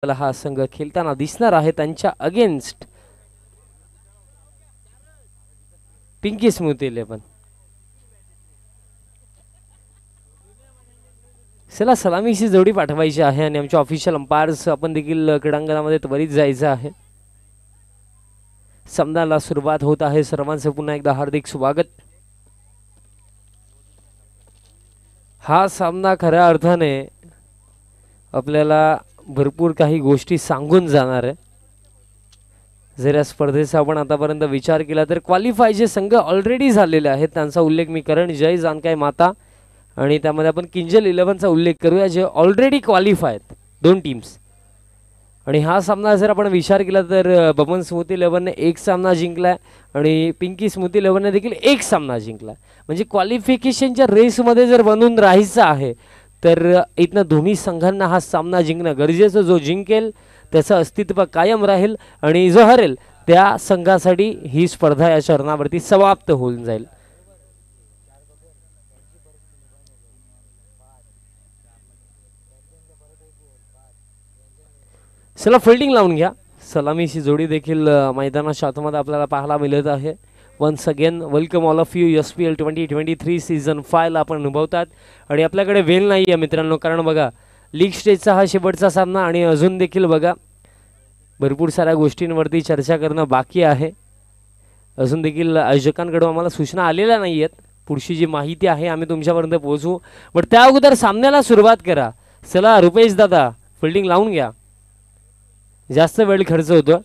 हा संघ खेळताना दिसणार आहे त्यांच्या अगेन्स्ट पिंकी स्मृती 11. चला सलामीची जोडी पाठवायची आहे आणि आमच्या ऑफिशियल अंपायर्स आपण देखील क्रीडांगणामध्ये त्वरित जायचं आहे. सामन्याला सुरुवात होत आहे. सर्वांचं पुन्हा एकदा हार्दिक स्वागत. हा सामना खऱ्या अर्थाने आपल्याला भरपूर काही गोष्टी सांगून जाणार आहे. जर या स्पर्धेचा आपण आतापर्यंत विचार केला तर क्वालिफायचे संघ ऑलरेडी झालेले आहेत. त्यांचा उल्लेख मी करण, जय जानकाय माता आणि त्यामध्ये आपण किंजल 11चा उल्लेख करूया जे ऑलरेडी क्वालिफाय आहेत दोन टीम्स. आणि हा सामना जर आपण विचार केला तर बबन स्मृती 11ने एक सामना जिंकलाय आणि पिंकी स्मृती 11ने देखील एक सामना जिंकलाय. म्हणजे क्वालिफिकेशनच्या रेसमध्ये जर बनून राहायचं आहे तर इथनं दोन्ही संघांना हा सामना जिंकणं गरजेचं. जो जिंकेल त्याचं अस्तित्व कायम राहील आणि जो हरेल त्या संघासाठी ही स्पर्धा या चरणावरती समाप्त होऊन जाईल. चला फिल्डिंग लावून घ्या. सलामीची जोडी देखील मैदानाच्या आतमध्ये आपल्याला पाहायला मिळत आहे. Once again welcome all of you. SPL 2023 season 5 आपण अनुभवतात आणि आपल्याकडे वेळ नाही आहे मित्रांनो, कारण बघा लीग स्टेजचा हा शेवटचा सामना आणि अजून देखील बघा भरपूर साऱ्या गोष्टींवरती चर्चा करणं बाकी आहे. अजून देखील आयोजकांकडून आम्हाला सूचना आलेल्या नाही आहेत. पुढची जी माहिती आहे आम्ही तुमच्यापर्यंत पोहोचवू, बट त्या अगोदर सामन्याला सुरुवात करा. चला रुपेश दादा फिल्डिंग लावून घ्या, जास्त वेळ खर्च होतो.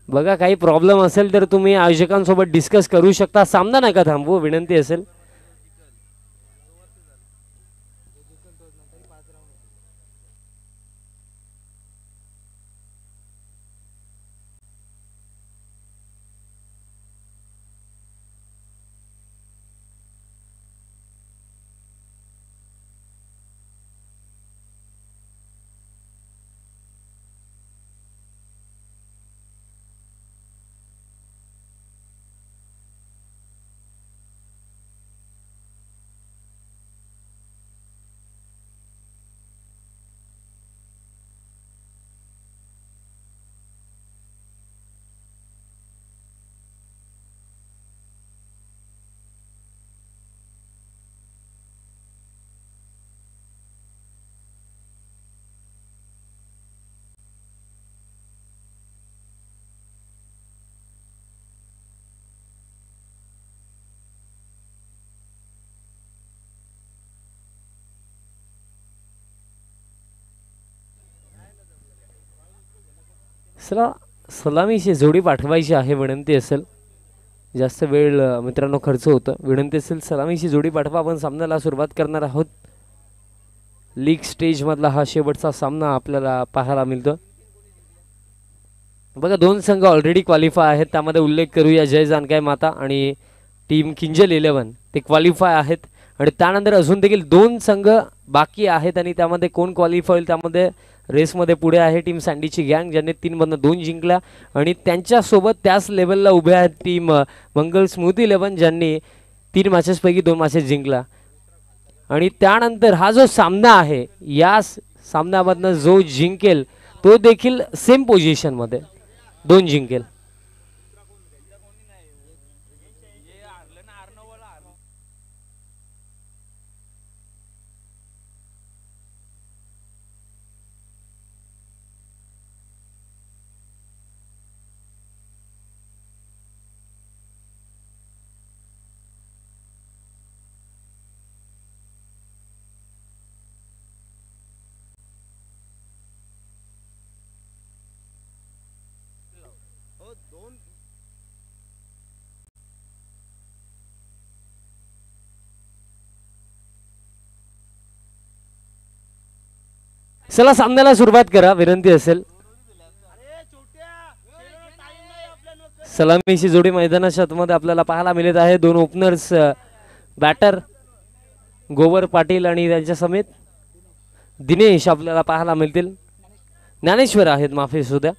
बघा काही प्रॉब्लेम असेल तर तुम्ही आयोजकांसोबत डिस्कस करू शकता. सामना नका थांबवू, विनंती असेल. चला सलामीची जोडी पाठवायची आहे, विनंती असेल. जास्त वेळ मित्रांनो खर्च होतं, विनंती असेल सलामीची जोडी पाठवा. आपण सामन्याला सुरुवात करणार आहोत. लीग स्टेज मधला हा शेवटचा सामना आपल्याला पाहायला मिळतो. बघा दोन संघ ऑलरेडी क्वालिफाय आहेत. त्यामध्ये उल्लेख करूया जय जानकाय माता आणि टीम किंजल 11 ते क्वालिफाय आहेत. आणि त्यानंतर अजून देखील दोन संघ बाकी आहेत आणि त्यामध्ये कोण क्वालिफाय होईल त्यामध्ये रेसमध्ये पुढे आहे टीम सँडीची गँग ज्यांनी 3-2 जिंकल्या आणि त्यांच्यासोबत त्याच लेवलला उभ्या आहेत टीम मंगल स्मृती 11 ज्यांनी 3 मॅचेसपैकी 2 मॅचेस जिंकला. आणि त्यानंतर हा जो सामना आहे या सामन्यामधनं जो जिंकेल तो देखील सेम पोझिशनमध्ये 2 जिंकेल. चला सामन्याला सुरुवात करा, विनंती असेल. सलामीची जोडी मैदानाच्या आतमध्ये आपल्याला पाहायला मिळत आहे. दोन ओपनर्स बॅटर गोवर पाटील आणि त्यांच्या समेत दिनेश आपल्याला पाहायला मिळतील. ज्ञानेश्वर आहेत, माफी सुद्धा.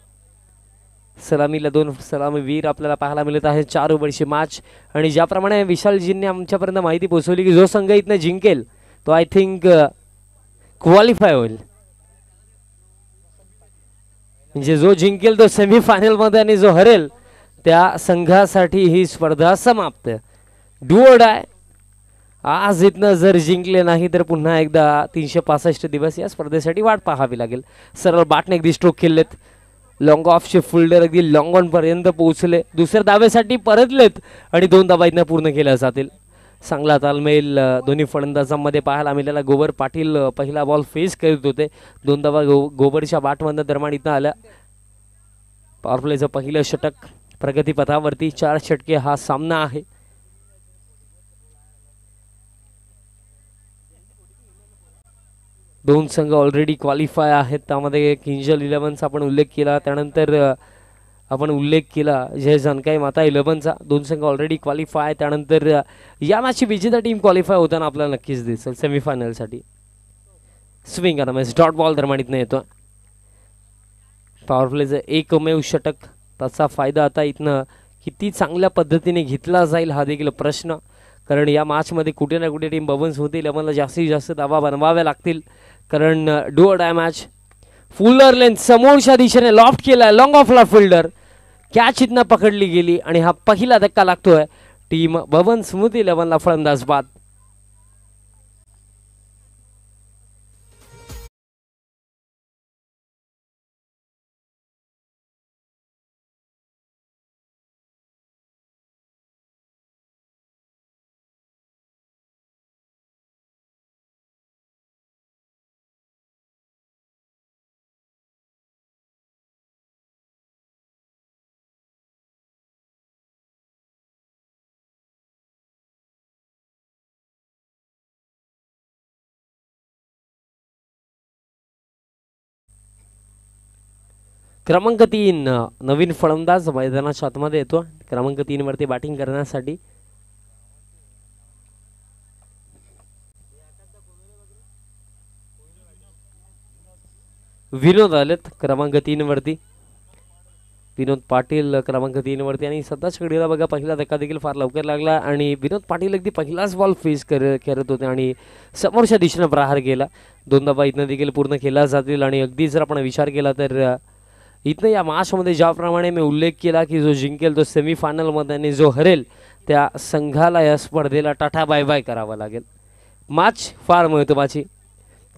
सलामीला 2 सलामीवीर आपल्याला पाहायला मिळत आहे. 4 ओव्हरची मॅच आणि ज्याप्रमाणे विशालजींनी आमच्यापर्यंत माहिती पोहोचवली की जो संघ इथनं जिंकेल तो आय थिंक क्वालिफाय होईल. म्हणजे जो जिंकेल तो सेमीफायनलमध्ये आणि जो हरेल त्या संघासाठी ही स्पर्धा समाप्त. Do or die. आज इथनं जर जिंकले नाही तर पुन्हा एकदा 365 दिवस या स्पर्धेसाठी वाट पाहावी लागेल. सरळ बाटने अगदी स्ट्रोक खेळलेत. लॉंग ऑफचे फोल्डर अगदी लॉंग ऑन पर्यंत पोहोचले. दुसऱ्या धावेसाठी परतलेत आणि 2 धावा इथनं पूर्ण केल्या जातील. चांगला तालमेल दोन्ही फलंदाजांमध्ये पाहायला मिळाला. गोबर पाटील पहिला बॉल फेस करत होते. 2 धावा गोबरच्या बॅटमधनं दरम्यान इथं आल्या. पॉवर प्लेचं पहिलं षटक प्रगतीपथावरती. 4 षटके हा सामना आहे. दोन संघ ऑलरेडी क्वालिफाय आहेत. त्यामध्ये किंजल 11चा आपण उल्लेख केला. त्यानंतर आपण उल्लेख केला जय जानकाई माता 11चा. 2 संघ ऑलरेडी क्वालिफाय. त्यानंतर या मॅचची विजेता टीम क्वालिफाय होताना आपल्याला नक्कीच दिसेल सेमीफायनलसाठी. स्विंग आता डॉट बॉल दरम्यान इथनं येतो. पॉवर प्लेचं एकमेव षटक. त्याचा फायदा आता इथनं किती चांगल्या पद्धतीने घेतला जाईल हा देखील प्रश्न. कारण या मॅचमध्ये कुठे ना कुठे टीम बबन्स होतील. आम्हाला जास्तीत जास्त धावा बनवाव्या लागतील. कारण do or die match. Fuller length समोरच्या दिशेने लॉफ्ट केलाय. Long ऑफला fielder. कॅच इथनं पकडली गेली आणि हा पहिला धक्का लागतोय. टीम बबन स्मृती 11ला फलंदाज बाद. क्रमांक 3 नवीन फलंदाज मैदानाच्या आतमध्ये येतो. क्रमांक 3 वरती बॅटिंग करण्यासाठी विनोद आलेत. क्रमांक 3 वरती विनोद पाटील क्रमांक 3 वरती. आणि सध्याच्या घडीला बघा पहिला धक्का देखील फार लवकर लागला आणि विनोद पाटील अगदी पहिलाच बॉल फेस करत होते आणि समोरच्या दिशेनं प्रहार केला. 2 धावा इथनं देखील पूर्ण केल्या जातील. आणि अगदी जर आपण विचार केला तर इथनं या मॅचमध्ये ज्याप्रमाणे मी उल्लेख केला की जो जिंकेल तो सेमीफायनलमध्ये आणि जो हरेल त्या संघाला या स्पर्धेला टाटा बाय बाय करावा लागेल. मॅच फार महत्त्वाची.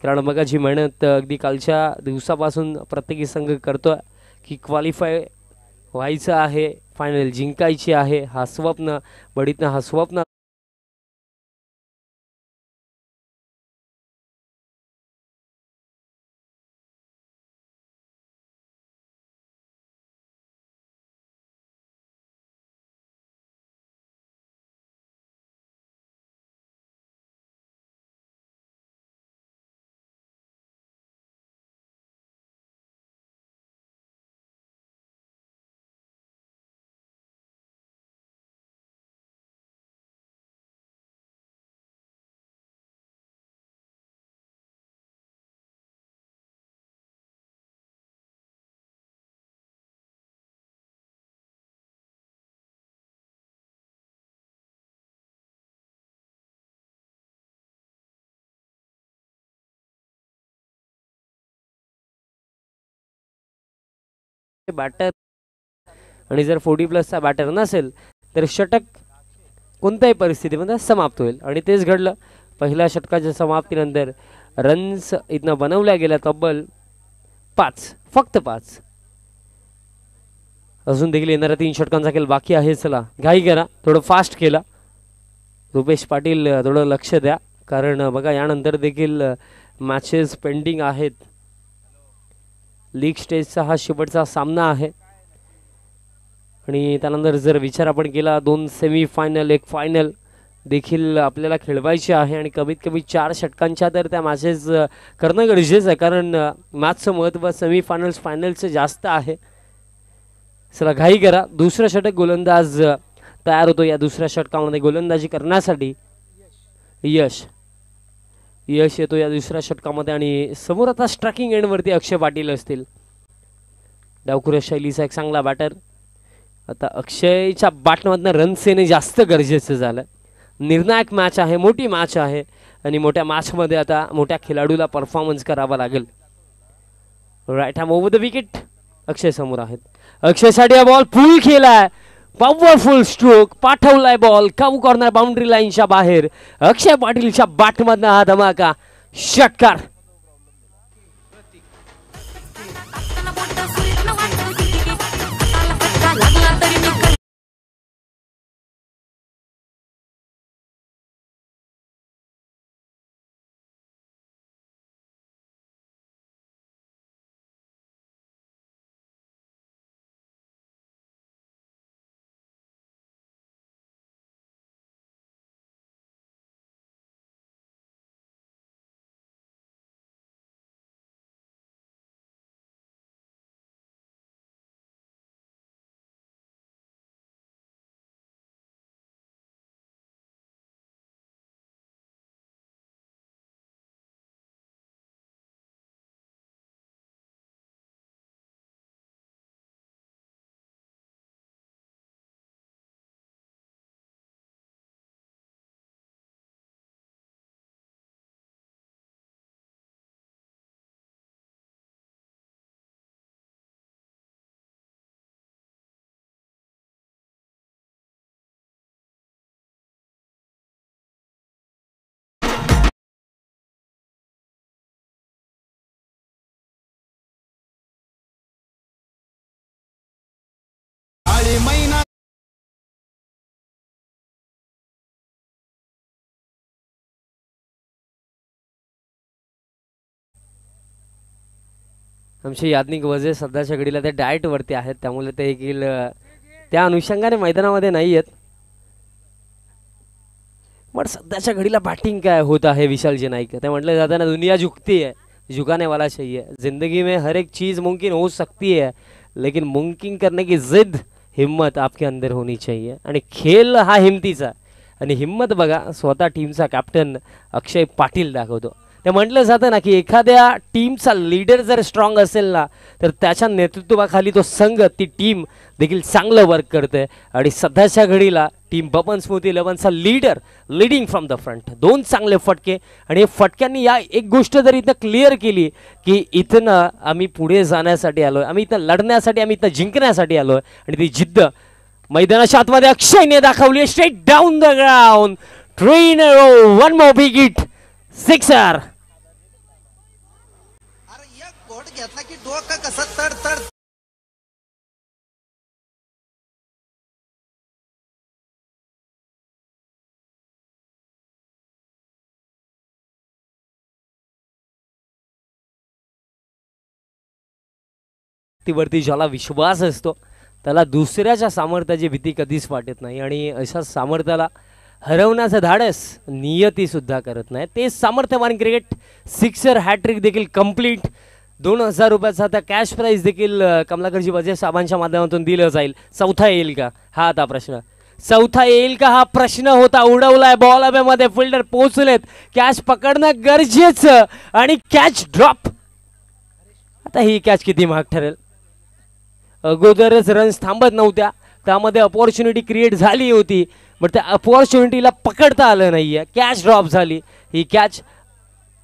कारण बघा जी मेहनत अगदी कालच्या दिवसापासून प्रत्येकी संघ करतोय की क्वालिफाय व्हायचं आहे, फायनल जिंकायची आहे. हा स्वप्न बडीतनं हा स्वप्न बॅटर आणि जर 40+ बॅटर नसेल तर षटक कोणत्याही परिस्थितीमध्ये समाप्त होईल. आणि तेच घडलं. पहिल्या षटकाच्या समाप्तीनंतर रन्स इथनं बनवल्या गेल्या तब्बल 5, फक्त 5. अजून देखील येणाऱ्या 3 षटकांचा खेळ बाकी आहे. चला घाई करा, थोडं फास्ट केला. रुपेश पाटील थोडं लक्ष द्या कारण बघा यानंतर देखील मॅचेस पेंडिंग आहेत. लीग स्टेजचा हा शेवटचा सामना आहे. आणि त्यानंतर जर विचार आपण केला 2 सेमीफायनल 1 फायनल देखील आपल्याला खेळवायचे आहे. आणि कमीत कमी 4 षटकांच्या तर त्या मॅचेस करणं गरजेचं आहे कारण मॅचचं महत्त्व सेमीफायनल्स फायनलचं जास्त आहे. चला घाई करा. दुसरं षटक गोलंदाज तयार होतो. या दुसऱ्या षटकामध्ये गोलंदाजी करण्यासाठी यश येतो या दुसऱ्या षटकामध्ये. आणि समोर आता स्ट्रायकिंग एंडवरती अक्षय पाटील असतील. डावखुऱ्या शैलीचा एक चांगला बॅटर. आता अक्षयच्या बॅटमधनं रन्स येणे जास्त गरजेचं झालं. निर्णायक मॅच आहे, मोठी मॅच आहे आणि मोठ्या मॅचमध्ये आता मोठ्या खेळाडूला परफॉर्मन्स करावा लागेल. Right arm over the wicket. Akshay समोर आहेत. अक्षयसाठी हा बॉल फुल केलाय, पॉवरफुल स्ट्रोक पाठवलाय बॉल काऊ कॉर्नर बाउंड्री लाईनच्या बाहेर. अक्षय पाटीलच्या बॅटमधनं हा धमाका षटकार. आमचे याज्ञिक वजे सध्याच्या घडीला ते डाएट वरती आहेत, त्यामुळे ते देखील त्या अनुषंगाने मैदानामध्ये नाही आहेत. पण सध्याच्या घडीला बॅटिंग काय होत आहे विशालजी नाईक. ते म्हटलं जातं ना, दुनिया झुकती है झुकाने वाला चाहिए. जिंदगी में हर एक चीज़ मुमकिन हो सकती है, लेकिन मुमकिन करने की जिद हिम्मत आपके अंदर होनी चाहिए. आणि खेळ हा हिमतीचा आणि हिम्मत बघा स्वतः टीमचा कॅप्टन अक्षय पाटील दाखवतो. ते म्हटलं जातं ना की एखाद्या टीमचा लीडर जर स्ट्रॉंग असेल ना, तर त्याच्या नेतृत्वाखाली तो संघ ती टीम देखील चांगलं वर्क करते. आणि सध्याच्या घडीला टीम बबन स्मृती 11चा leader leading from the front. 2 चांगले फटके आणि फटक्यांनी या एक गोष्ट जर इथं क्लिअर केली की इथनं आम्ही पुढे जाण्यासाठी आलोय, आम्ही इथं लढण्यासाठी, आम्ही इथं जिंकण्यासाठी आलोय. आणि ती जिद्द मैदानाच्या आतमध्ये अक्षयने दाखवली. Straight down the ground, 1 more big hit, sixer. घेतला की डोकं कसं तड वरती ज्याला विश्वास असतो त्याला दुसऱ्याच्या सामर्थ्याची भीती कधीच वाटत नाही. आणि अशा सामर्थ्याला हरवण्याचं धाडस नियती सुद्धा करत नाही. ते सामर्थ्यवान क्रिकेट. सिक्सर हॅट्रिक देखील कंप्लीट. 2000 रुपयाचा आता कॅश प्राइज देखील कमलाकरजी वजे साहेबांच्या माध्यमातून दिलं जाईल. चौथा येईल का हा आता प्रश्न. चौथा येईल का हा प्रश्न होता. उडवलाय बॉल हवेमध्ये, फिल्डर पोहोचलेत. कॅच पकडणं गरजेचं आणि कॅच ड्रॉप. आता ही कॅच किती महाग ठरेल. अगोदरच रन्स थांबत नव्हत्या, त्यामध्ये अपॉर्च्युनिटी क्रिएट झाली होती, बट त्या अपॉर्च्युनिटीला पकडता आलं नाहीये. कॅच ड्रॉप झाली. ही कॅच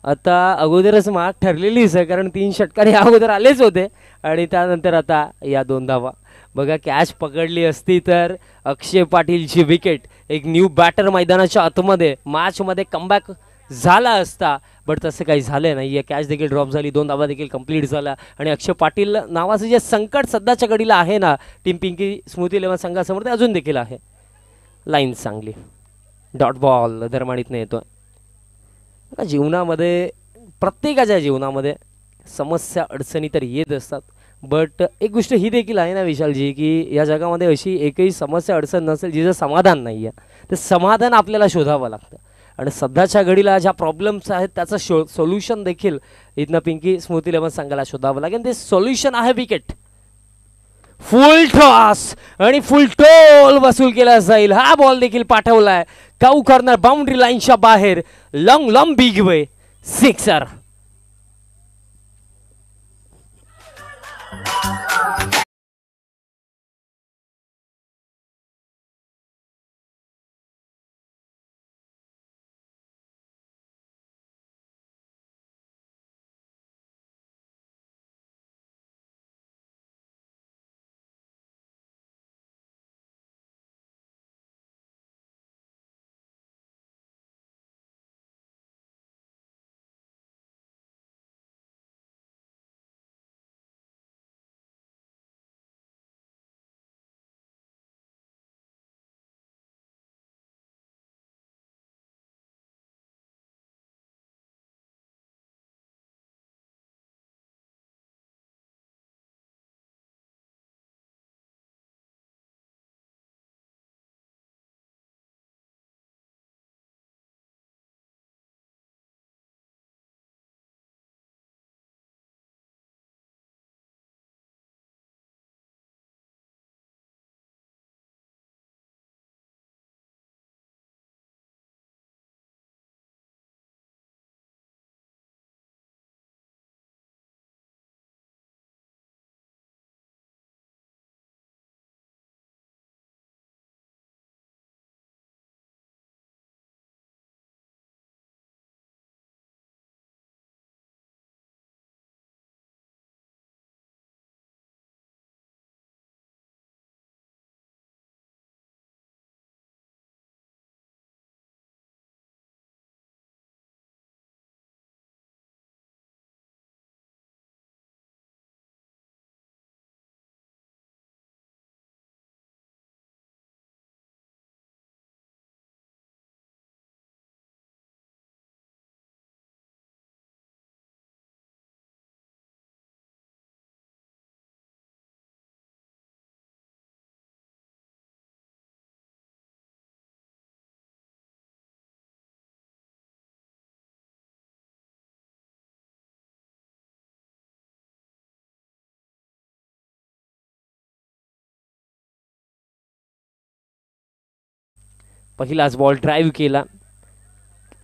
आता अगोदरच महाग ठरलेलीच आहे, कारण 3 षटकार अगोदर आलेच होते आणि त्यानंतर आता या 2 धावा. बघा कॅच पकडली असती तर अक्षय पाटीलची विकेट. एक न्यू बॅटर मैदानाच्या आतमध्ये मॅचमध्ये कमबॅक झाला असता, बट तसं काही झालं नाही. कॅच देखील ड्रॉप झाली, 2 धावा देखील कंप्लीट झाला. आणि अक्षय पाटील नावाचं जे संकट सध्याच्या घडीला आहे ना टीम पिंकी स्मृती 11 संघासमोर, ते अजून देखील आहे. लाईन चांगली, डॉट बॉल धर्माणीतनं येतो. जीवनामध्ये प्रत्येकाच्या जीवनामध्ये समस्या अडचणी तर येत असतात, बट एक गोष्ट ही देखील आहे ना विशालजी, की या जगामध्ये अशी एकही समस्या अडचण नसेल जिचं समाधान नाही आहे. ते समाधान आपल्याला शोधावं लागतं. आणि सध्याच्या घडीला ज्या प्रॉब्लेम्स आहेत त्याचं सोल्युशन देखील इथनं पिंकी स्मृती 11 संघाला शोधावं लागेल. ते सोल्युशन आहे विकेट. फुल टॉस आणि फुल टोल वसूल केला जाईल. हा बॉल देखील पाठवलाय काऊ कॉर्नर बाउंड्री लाईनच्या बाहेर. Long big way, sixer. पहिलाच बॉल ड्राईव्ह केला,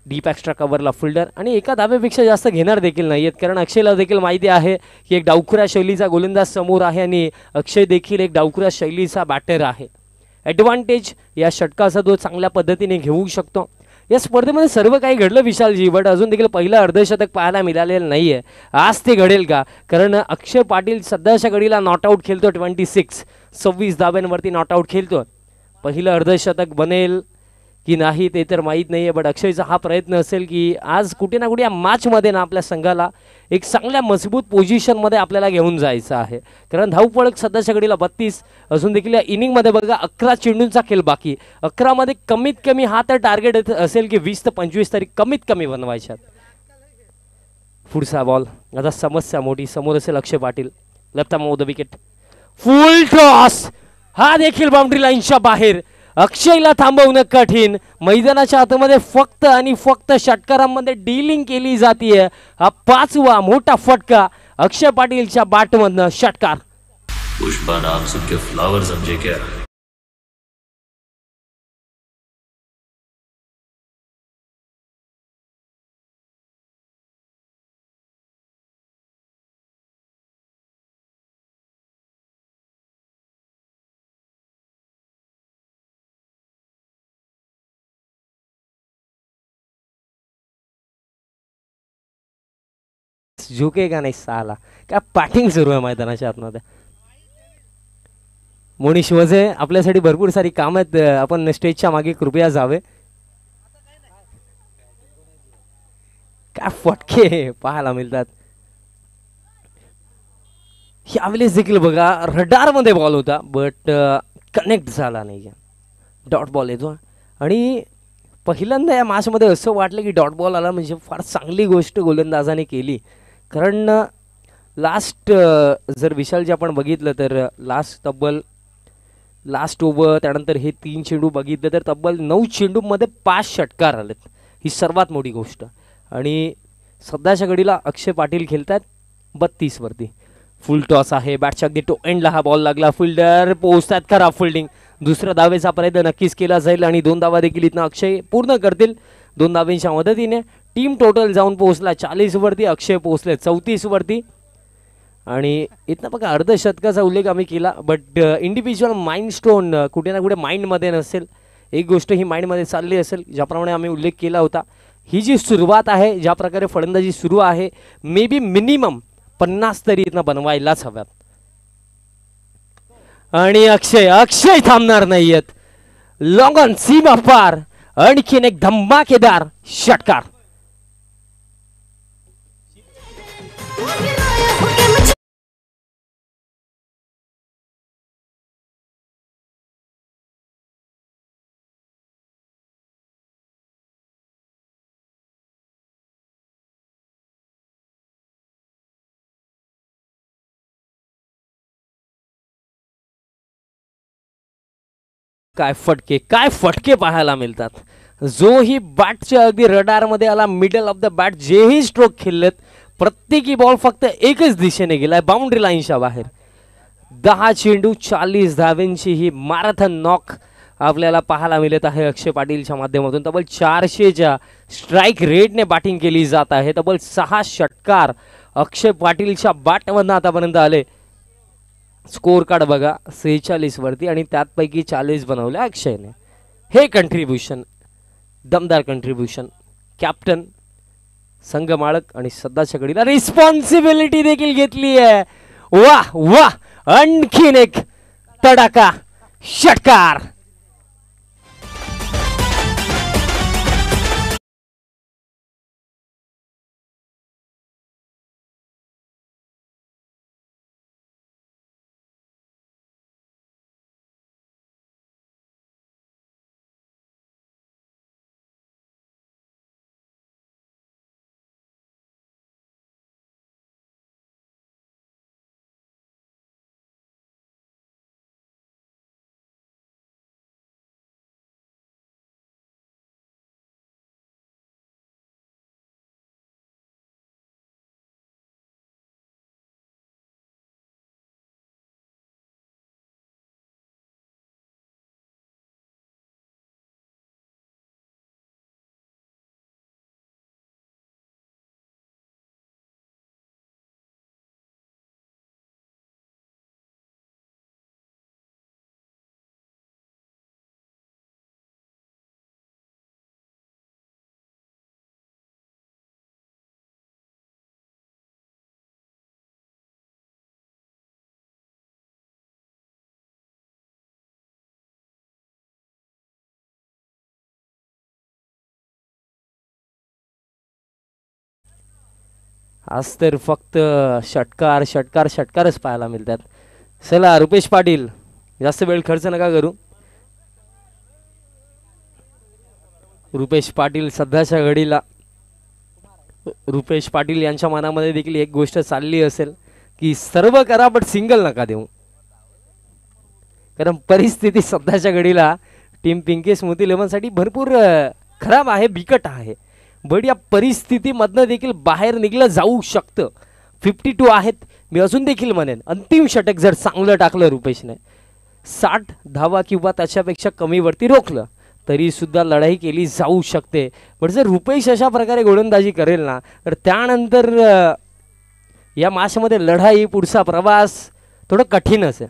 डीप एक्स्ट्रा कव्हरला फिल्डर आणि एका धाब्यापेक्षा जास्त घेणार देखील नाही आहेत, कारण अक्षयला देखील माहिती आहे की एक डावखुऱ्या शैलीचा गोलंदाज समोर आहे आणि अक्षय देखील एक डावखुऱ्या शैलीचा बॅटर आहे. ॲडव्हान्टेज या षटकाचा तो चांगल्या पद्धतीने घेऊ शकतो. या स्पर्धेमध्ये सर्व काही घडलं विशालजी, बट अजून देखील पहिलं अर्धशतक पाहायला मिळालेलं नाही आहे. आज ते घडेल का? कारण अक्षय पाटील सध्याच्या घडीला नॉट आऊट खेळतो, 26 धाब्यांवरती नॉट आऊट खेळतो. पहिलं अर्धशतक बनेल की नाही ते तर माहीत नाही आहे, बट अक्षयचा हा प्रयत्न असेल की आज कुठे ना कुठे या मॅचमध्ये ना आपल्या संघाला एक चांगल्या मजबूत पोझिशनमध्ये आपल्याला घेऊन जायचं आहे. कारण धावपळक सध्याच्या घडीला 32 असून देखील या इनिंगमध्ये बघा 11 चेंडूंचा खेळ बाकी. 11मध्ये कमीत कमी हा तर टार्गेट असेल की 20 ते 25 तरी कमीत कमी बनवायच्यात. पुढचा बॉल आता समस्या मोठी समोर असेल Akshay Patil. Left arm off the wicket, full toss, हा देखील बाउंड्री लाईनच्या बाहेर. अक्षयला थांबवणं कठीण. मैदानाच्या आतमध्ये फक्त आणि फक्त षटकारांमध्ये डीलिंग केली जाते. हा 5वा मोठा फटका अक्षय पाटीलच्या बॅटमधनं. षटकार. पुष्पा नाम सुन के फ्लावर समझे क्या? झुकेगा नाही साला. काय पॅटिंग सुरू आहे मैदानाच्या आतमध्ये. मोनिश वजे आपल्यासाठी भरपूर सारी कामं आहेत, आपण स्टेजच्या मागे कृपया जावे. काय फटके पाहायला मिळतात. यावेळेस देखील बघा रडारमध्ये बॉल होता, बट कनेक्ट झाला नाही. डॉट बॉल येतो आणि पहिल्यांदा या मॅचमध्ये असं वाटलं की डॉट बॉल आला म्हणजे फार चांगली गोष्ट गोलंदाजाने केली. कारण लास्ट जर विशालजी आपण बघितलं तर लास्ट ओव्हर त्यानंतर हे 3 चेंडू बघितलं तर तब्बल 9 चेंडूमध्ये 5 षटकार आलेत. ही सर्वात मोठी गोष्ट. आणि सध्याच्या घडीला अक्षय पाटील खेळतात 32 वरती. फुल टॉस आहे, बॅटच्या अगदी टो एंडला हा बॉल लागला. फिल्डर पोहोचतात, खराब फिल्डिंग. दुसऱ्या धावेचा प्रयत्न नक्कीच केला जाईल आणि 2 धावा देखील इथनं अक्षय पूर्ण करतील. 2 धावेंच्या मदतीने टीम टोटल जाऊन पोहोचला 40 वरती, अक्षय पोहोचले 34 वरती. आणि इथनं बघा अर्धशतकाचा उल्लेख आम्ही केला, बट इंडिव्हिज्युअल माइंडस्टोन कुठे ना कुठे माइंडमध्ये नसेल. एक गोष्ट ही माइंडमध्ये चालली असेल, ज्याप्रमाणे आम्ही उल्लेख केला होता. ही जी सुरुवात आहे, ज्या प्रकारे फलंदाजी सुरू आहे, मे बी मिनिमम 50 तरी इथनं बनवायलाच हव्यात. आणि अक्षय थांबणार नाहीयेत. लॉंग ऑन सीमा पार आणखीन एक धमाकेदार षटकार. काय फटके पाहायला मिळतात. जो ही बॅटच्या अगदी रडारमध्ये आला, मिडल ऑफ द बॅट जेही स्ट्रोक खेळलेत, प्रत्येकी बॉल फक्त एकच दिशेने गेलाय, बाउंड्री लाईनच्या बाहेर. 10 चेंडू 40 धावेंची ही मॅरेथॉन नॉक आपल्याला पाहायला मिळत आहे अक्षय पाटीलच्या माध्यमातून. तब्बल 400च्या स्ट्राईक रेटने बॅटिंग केली जात आहे. तब्बल 6 षटकार अक्षय पाटीलच्या बॅटमधनं आतापर्यंत आले. स्कोर कार्ड बघा 46 वरती आणि त्यापैकी 40 बनवले अक्षयने. हे कंट्रीब्युशन, दमदार कंट्रीब्युशन. कॅप्टन, संघ मालक आणि सध्याच्या घडीला रिस्पॉन्सिबिलिटी देखील घेतली आहे. वाह वाह, आणखीन एक तडाखा षटकार. आज तर फक्त षटकार षटकार षटकारच पाहायला मिळतात. चला रुपेश पाटील, जास्त वेळ खर्च नका करू. रुपेश पाटील सध्याच्या घडीला रुपेश पाटील यांच्या मनामध्ये देखील एक गोष्ट चालली असेल की सर्व करा बट सिंगल नका देऊ. कारण परिस्थिती सध्याच्या घडीला टीम पिंके स्मृती 11 साठी भरपूर खराब आहे, बिकट आहे. बट या परिस्थितीमधनं देखील बाहेर निघलं जाऊ शकतं. 52 आहेत. मी अजून देखील म्हणेन अंतिम षटक जर चांगलं टाकलं रुपेशने, 60 धावा किंवा त्याच्यापेक्षा कमीवरती रोखलं तरी सुद्धा लढाई केली जाऊ शकते. पण जर रुपेश अशा प्रकारे गोलंदाजी करेल ना, तर त्यानंतर या मॅचमध्ये लढाई, पुढचा प्रवास थोडं कठीणच आहे.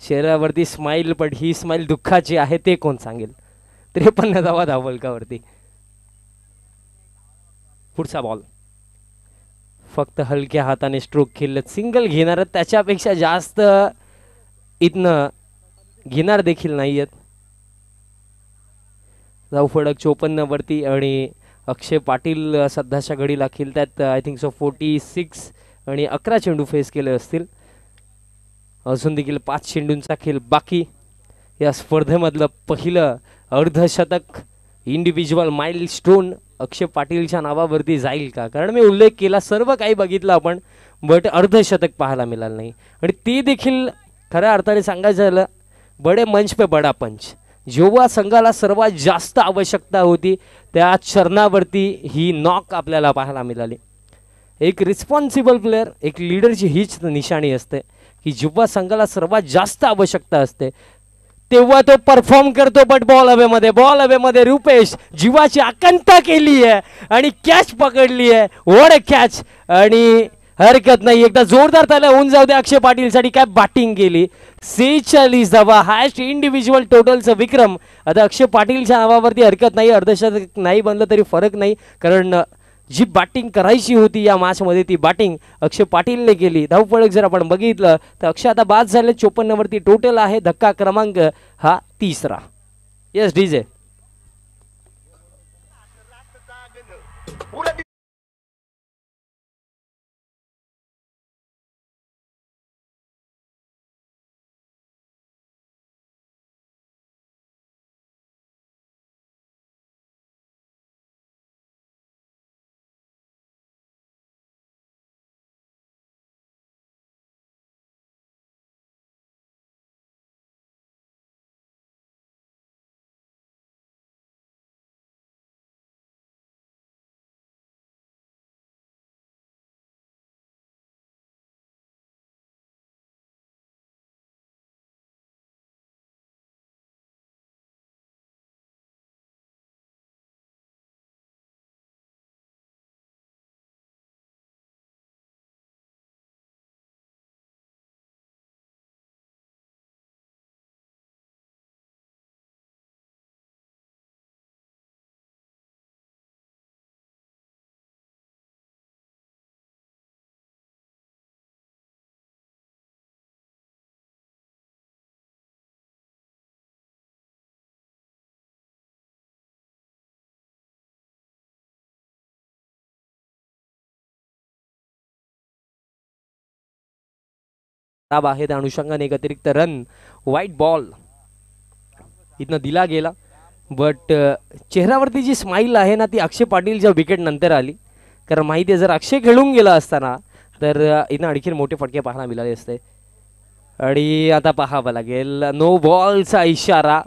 चेहऱ्यावरती स्माईल, पण ही स्माईल दुःखाची आहे ते कोण सांगेल. 53 धावा धावफलकावरती. पुढचा बॉल फक्त हलक्या हाताने स्ट्रोक खेळत सिंगल घेणार, त्याच्यापेक्षा जास्त इथनं घेणार देखील नाहीयेत. धावफलक 54 वरती आणि अक्षय पाटील सध्याच्या घडीला खेळतात आय थिंक सो 46 आणि 11 चेंडू फेस केले असतील. अजून देखील 5 चेंडूंचा खेळ बाकी. या स्पर्धेमधलं पहिलं अर्धशतक, इंडिव्हिज्युअल माइलस्टोन अक्षय पाटीलच्या नावावरती जाईल का? कारण मी उल्लेख केला, सर्व काही बघितलं आपण, बट अर्धशतक पाहायला मिळालं नाही. आणि ते देखील खऱ्या अर्थाने सांगायचं झालं, बडे मंच पे बडा पंच. जेव्हा संघाला सर्वात जास्त आवश्यकता होती त्या चरणावरती ही नॉक आपल्याला पाहायला मिळाली. एक रिस्पॉन्सिबल प्लेअर, एक लीडरची हीच निशाणी असते की जेव्हा संघाला सर्वात जास्त आवश्यकता असते तेव्हा तो परफॉर्म करतो. बट बॉल हवेमध्ये रुपेश जीवाची आकांक्षा केली आहे आणि कॅच पकडली आहे. What a catch. आणि हरकत नाही, एकदा जोरदार त्याला होऊन जाऊ दे अक्षय पाटीलसाठी. काय बॅटिंग केली. 46 धावा, हायस्ट इंडिव्हिज्युअल टोटलचा विक्रम आता अक्षय पाटीलच्या नावावरती. हरकत नाही, अर्धशतक नाही बनलं तरी फरक नाही, कारण जी बॅटिंग करायची होती या मॅचमध्ये ती बॅटिंग अक्षय पाटीलने केली. धावफलक जर आपण बघितलं तर अक्षय आता बाद झाले. 54 वरती टोटल आहे. धक्का क्रमांक हा 3रा. Yes DJ. आहे त्या अनुषंगाने एक अतिरिक्त रन, व्हाईट बॉल इथनं दिला गेला. बट चेहऱ्यावरती जी स्माईल आहे ना ती अक्षय पाटीलच्या विकेट नंतर आली. कारण माहिती आहे जर अक्षय खेळून गेला असताना तर इथं आणखी मोठे फटके पाहायला मिळाले असते. आणि आता पाहावं लागेल नो बॉलचा इशारा,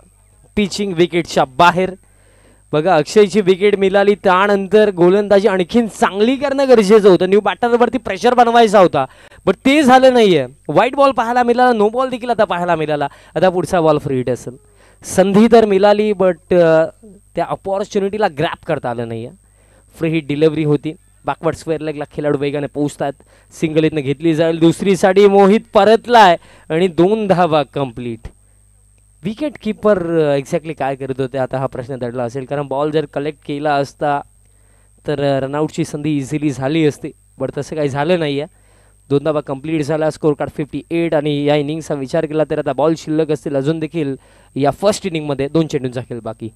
पिचिंग विकेटच्या बाहेर. बघा अक्षयची विकेट मिळाली, त्यानंतर गोलंदाजी आणखीन चांगली करणं गरजेचं होतं. न्यू बॅटरवरती प्रेशर बनवायचा होता, बट ते झालं नाहीये. व्हाईट बॉल पाहायला मिळाला, नो बॉल देखील आता पाहायला मिळाला. आता पुढचा बॉल फ्री हिट असेल. संधी तर मिळाली, बट त्या अपॉर्च्युनिटीला ग्रॅप करता आलं नाहीये. फ्री हिट डिलिव्हरी होती. बॅकवर्ड स्क्वेअर लेगला खेळाडू वेगाने पोहोचतात. सिंगल इथनं घेतली जाईल. दुसरीसाठी मोहित परतलाय आणि 2 धावा कंप्लीट. विकेट किपर एक्झॅक्टली काय करत होते आता हा प्रश्न दडला असेल. कारण बॉल जर कलेक्ट केला असता तर रनआउटची संधी इझिली झाली असती, बट तसं काही झालं नाही आहे. 2 धावा कंप्लीट झाला. Score card 58. आणि या इनिंगचा विचार केला तर आता बॉल शिल्लक असतील अजून देखील या फर्स्ट इनिंगमध्ये 2 चेंडूंचा खेळ बाकी.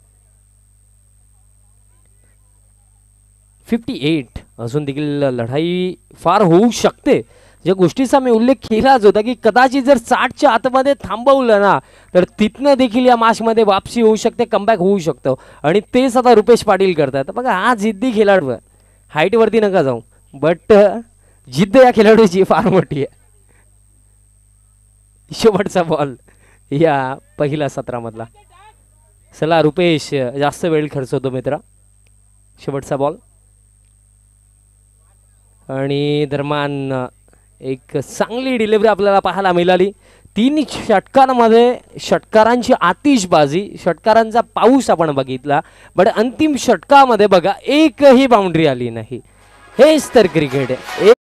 58 अजून देखील लढाई फार होऊ शकते. ज्या गोष्टीचा मी उल्लेख केलाच होता की कदाचित जर 60च्या आतमध्ये थांबवलं ना तर तिथनं देखील या मॅचमध्ये वापसी होऊ शकते, कमबॅक होऊ शकतो. आणि तेच आता रुपेश पाटील करतात. बघा हा जिद्दी खेळाडू, हाईटवरती नका जाऊ, बट जिद्द या खेळाडूची फार मोठी आहे. शेवटचा बॉल या पहिल्या सत्रामधला. चला रुपेश जास्त वेळ खर्च होतो मित्रा. शेवटचा बॉल आणि दरम्यान एक चांगली डिलिव्हरी आपल्याला पाहायला मिळाली. 3 षटकांमध्ये षटकारांची आतिषबाजी, षटकारांचा पाऊस आपण बघितला, बट अंतिम षटकामध्ये बघा एकही बाउंड्री आली नाही. हेच तर क्रिकेट आहे.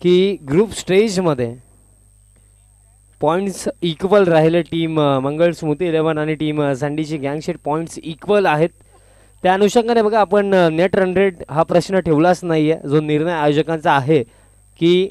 की ग्रुप स्टेजमध्ये पॉईंट्स इक्वल राहिले. टीम मंगळ स्मृती 11 आणि टीम सँडीची गँगशेट पॉईंट्स इक्वल आहेत. त्या अनुषंगाने बघा आपण नेट रन रेट हा प्रश्न ठेवलाच नाही आहे, जो निर्णय आयोजकांचा आहे की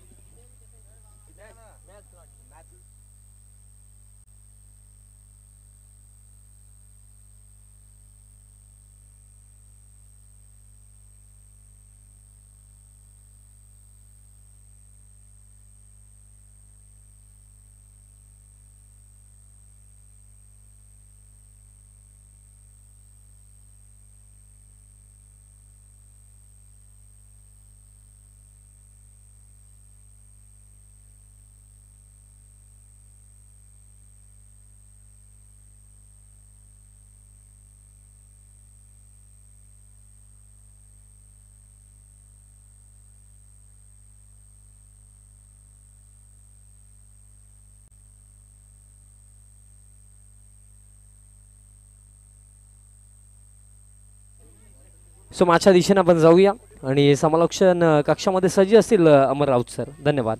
सो माझ्या दिशेने आपण जाऊया आणि समालोचन कक्षामध्ये सज्ज असतील अमर राऊत सर. धन्यवाद.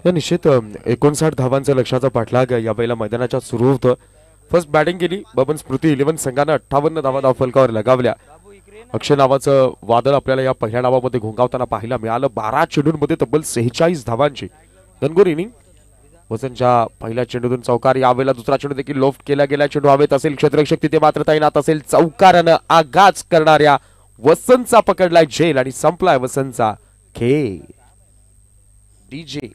निश्चित 59 धावांचा लक्ष्याचा पाठलाग या पहिल्या मैदानाच्या सुरू होतं. फर्स्ट बॅटिंग केली बबन स्मृती 11 संघानं 58 धावा धावफलकावर लगावल्या. अक्षय नावाचं वादळ आपल्याला या पहिल्या डावामध्ये घोंगावताना पाहायला मिळालं. 12 चेंडूंमध्ये तब्बल 46 धावांची दणगोर इनिंग वसंतच्या पहिल्या चेंडूतून चौकार, यावेळेला दुसरा चेंडू देखील लोफ्ट केला गेला, चेंडू हवेत असेल, क्षेत्ररक्षक तिथे मात्र तैनात असेल, चौकारानं आघात करणाऱ्या वसंतचा पकडलाय झेल आणि संपलाय वसंतचा खेळ. डीजे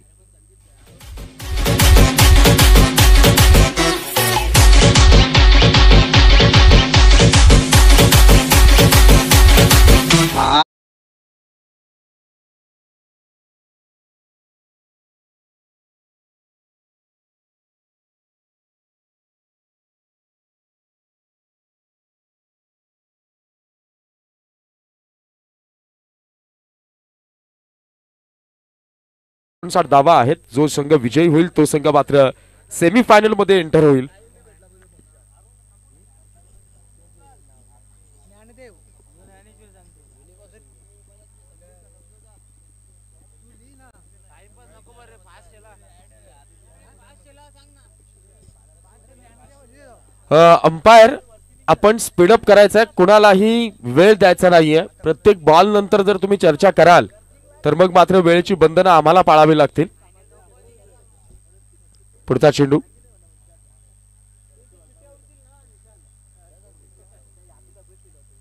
धावा आहेत. जो संघ विजयी होईल तो संघ मात्र सेमीफायनल मध्ये एंटर होईल. अंपायर आपण स्पीडअप करायचंय, कुणालाही वेळ द्यायचा नाहीये. प्रत्येक बॉल नंतर जर तुम्ही चर्चा कराल तर मग मात्र वेळेची बंधनं आम्हाला पाळावी लागतील. पुढचा चेंडू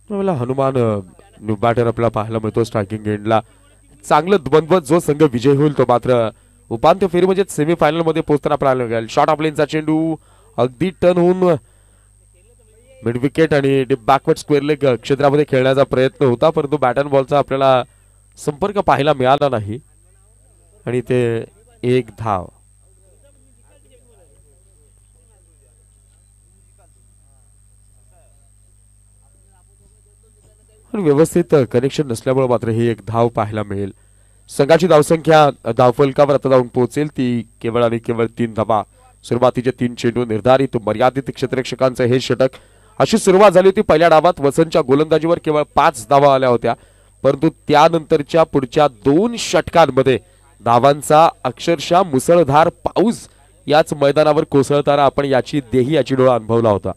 हनुमान न्यू बॅटर आपल्याला पाहायला मिळतो स्ट्रायकिंग एंडला. चांगलं बनवत जो संघ विजय होईल तो मात्र उपांत्य फेरी म्हणजे सेमीफायनल मध्ये पोहोचताना पाहायला मिळेल. शॉर्ट ऑफ लेनचा चेंडू अगदी टर्न होऊन मिड विकेट आणि बॅकवर्ड स्क्वेअर लेग क्षेत्रामध्ये खेळण्याचा प्रयत्न होता, परंतु बॅट अँड बॉलचा आपल्याला संपर्क पाहायला मिळाला नाही आणि ते एक धाव. व्यवस्थित कनेक्शन नसल्यामुळे मात्र ही एक धाव पाहायला मिळेल. संघाची धावसंख्या धावफलकावर आता जाऊन पोहोचेल ती केवळ आणि केवळ 3 धावा. सुरुवातीचे 3 चेंडू निर्धारित मर्यादित क्षेत्ररक्षकांचे हे षटक. अशी सुरुवात झाली होती पहिल्या डावात. वसंतच्या गोलंदाजीवर केवळ 5 धावा आल्या होत्या, परंतु त्यानंतरच्या पुढच्या 2 षटकांमध्ये धावांचा अक्षरशः मुसळधार पाऊस याच मैदानावर कोसळताना आपण याची डोळा अनुभवला होता.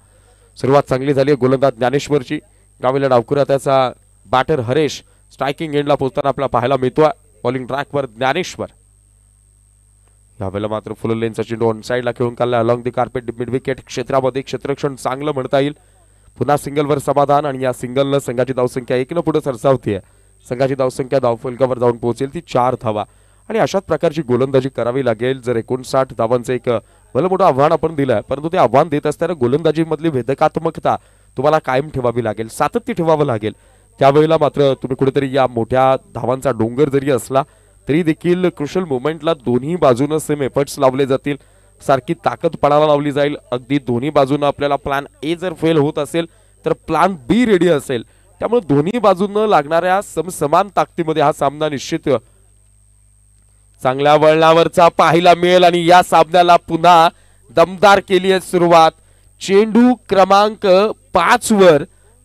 सुरुवात चांगली झाली गोलंदाज ज्ञानेश्वरची. गावीला डावखुरा त्याचा बॅटर हरेश स्ट्रायकिंग एंडला पोहोचताना आपल्याला पाहायला मिळतोय. बॉलिंग ट्रॅकवर ज्ञानेश्वर. यावेळेला मात्र फुल लेनचा चेंडू ऑन साईडला खेळून काढला along the carpet mid wicket क्षेत्रामध्ये. क्षेत्ररक्षण चांगलं म्हणता येईल. पुन्हा सिंगलवर समाधान आणि या सिंगलनं संघाची धावसंख्या 1 पुढे सरसावतीये. संघाची धावसंख्या धावफलकावर जाऊन पोहोचेल ती 4 धावा आणि अशाच प्रकारची गोलंदाजी करावी लागेल जर 59 धावांचं एक भलं मोठं आव्हान आपण दिलंय, परंतु ते आव्हान देत असताना गोलंदाजीमधली भेदकात्मकता तुम्हाला कायम ठेवावी लागेल, सातत्य ठेवावं लागेल. त्यावेळेला मात्र तुम्ही कुठेतरी या मोठ्या धावांचा डोंगर जरी असला तरी देखील क्रुशल मोमेंटला दोन्ही बाजूनं सेम एफर्ट्स लावले जातील, सारखी ताकद पणाला लावली जाईल. अगदी दोन्ही बाजूनं आपल्याला प्लॅन ए जर फेल होत असेल तर प्लॅन बी रेडी असेल. त्यामुळे दोन्ही बाजूनं लागणाऱ्या समान ताकदीमध्ये हा सामना निश्चित चांगल्या वळणावरचा पाहायला मिळेल आणि या सामन्याला पुन्हा दमदार केली आहे सुरुवात. चेंडू क्रमांक 5 वर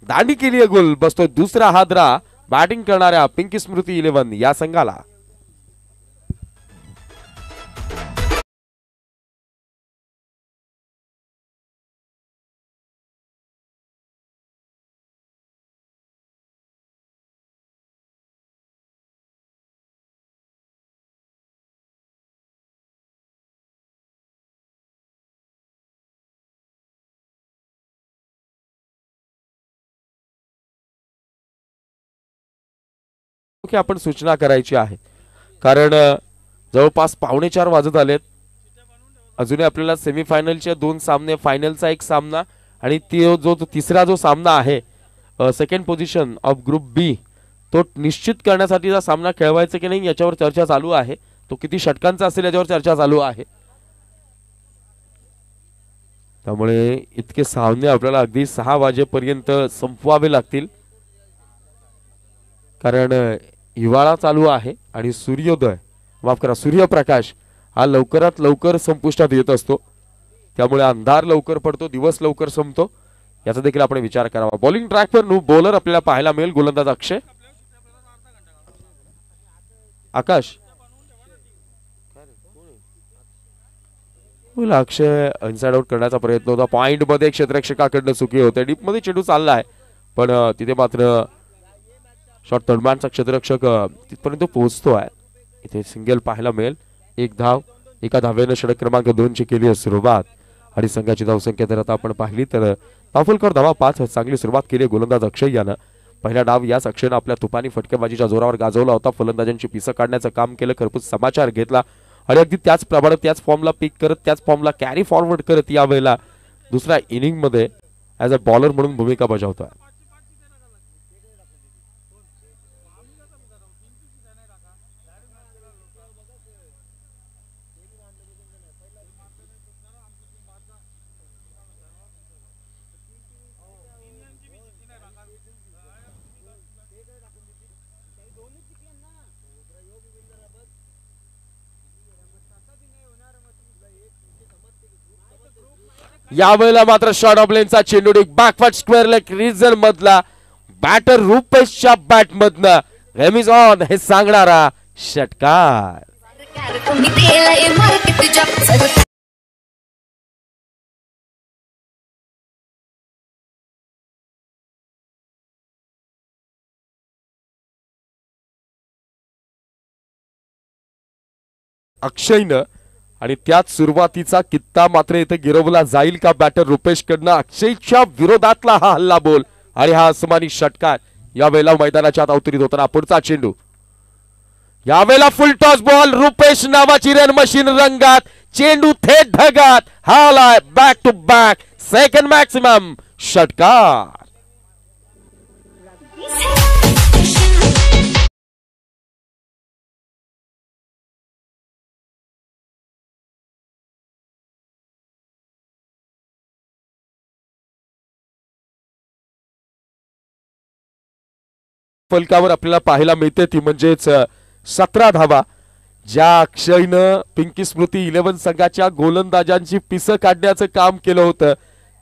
दांडी केली आहे, गोल बसतोय दुसरा हादरा बॅटिंग करणाऱ्या पिंकी स्मृती 11 या संघाला. आपण सूचना करायची आहे कारण जवळपास 3:45 वाजत आलेत. अजूनही आपल्याला सेमीफायनलचे 2 सामने, फायनलचा 1 सामना आणि जो तिसरा जो सामना आहे सेकंड पोझिशन ऑफ ग्रुप बी तो निश्चित करण्यासाठीचा सामना खेळवायचा की नाही याच्यावर चर्चा चालू आहे. तो किती षटकांचा असेल याच्यावर चर्चा चालू आहे. त्यामुळे इतके सामने आपल्याला अगदी 6 वाजेपर्यंत संपवावे लागतील कारण हिवाळा चालू आहे आणि सूर्यप्रकाश हा लवकरात लवकर संपुष्टात येत असतो. त्यामुळे अंधार लवकर पडतो, दिवस लवकर संपतो, याचा देखील आपण विचार करावा. बॉलिंग ट्रॅकवर न्यू बॉलर आपल्याला पाहायला मिळेल. गोलंदाज अक्षय आकाश अक्षय इनसाइड आउट करण्याचा प्रयत्न होता. पॉइंट मध्ये क्षेत्ररक्षकाकडनं चुकी होते. डीप मध्ये चेंडू चाललाय पण तिथे मात्र शॉर्ट थर्डमॅनचा क्षेत्ररक्षक तिथपर्यंत पोहोचतो आहे. इथे सिंगल पाहायला मिळेल. 1 धाव एका धावेनं षटक क्रमांक 2 ची केली आहे सुरुवात आणि संघाची धावसंख्या जर आता आपण पाहिली तर धावफलकावर धावा 5. चांगली सुरुवात केली गोलंदाज अक्षय यानं. पहिला डाव याच अक्षयनं आपल्या तुपानी फटकेबाजीच्या जोरावर गाजवला होता. फलंदाजांची पिसं काढण्याचं काम केलं, खरपूस समाचार घेतला आणि अगदी त्याच प्रमाणे त्याच फॉर्मला पिक करत त्याच फॉर्मला कॅरी फॉरवर्ड करत यावेळेला दुसऱ्या इनिंग मध्ये ऍज अ बॉलर म्हणून भूमिका बजावतोय. यावेळेला मात्र शॉर्ट ऑफ लेनचा चेंडू बॅकवर्ड स्क्वेअर लेग रिजन मधला बॅटर रुपेशच्या बॅट मधनं रेमिज ऑन हे सांगणारा षटकार. अक्षयनं आणि त्याच सुरुवातीचा कित्ता मात्र इथे गिरवला जाईल का बॅटर रुपेश कडनं. अक्षयच्या विरोधातला हा हल्ला बोल आणि हा आसमानी षटकार यावेळेला मैदानाच्या आत अवतरित होताना पुढचा चेंडू यावेळेला फुल टॉस बॉल. रुपेश नावाची रन मशीन रंगात, चेंडू थेट ढगात, हा back to back second maximum षटकार. फलकावर आपल्याला पाहायला मिळते ती म्हणजेच 17 धावा ज्या अक्षयनं पिंकी स्मृती 11 संघाच्या गोलंदाजांची पिसं काढण्याचं काम केलं होतं.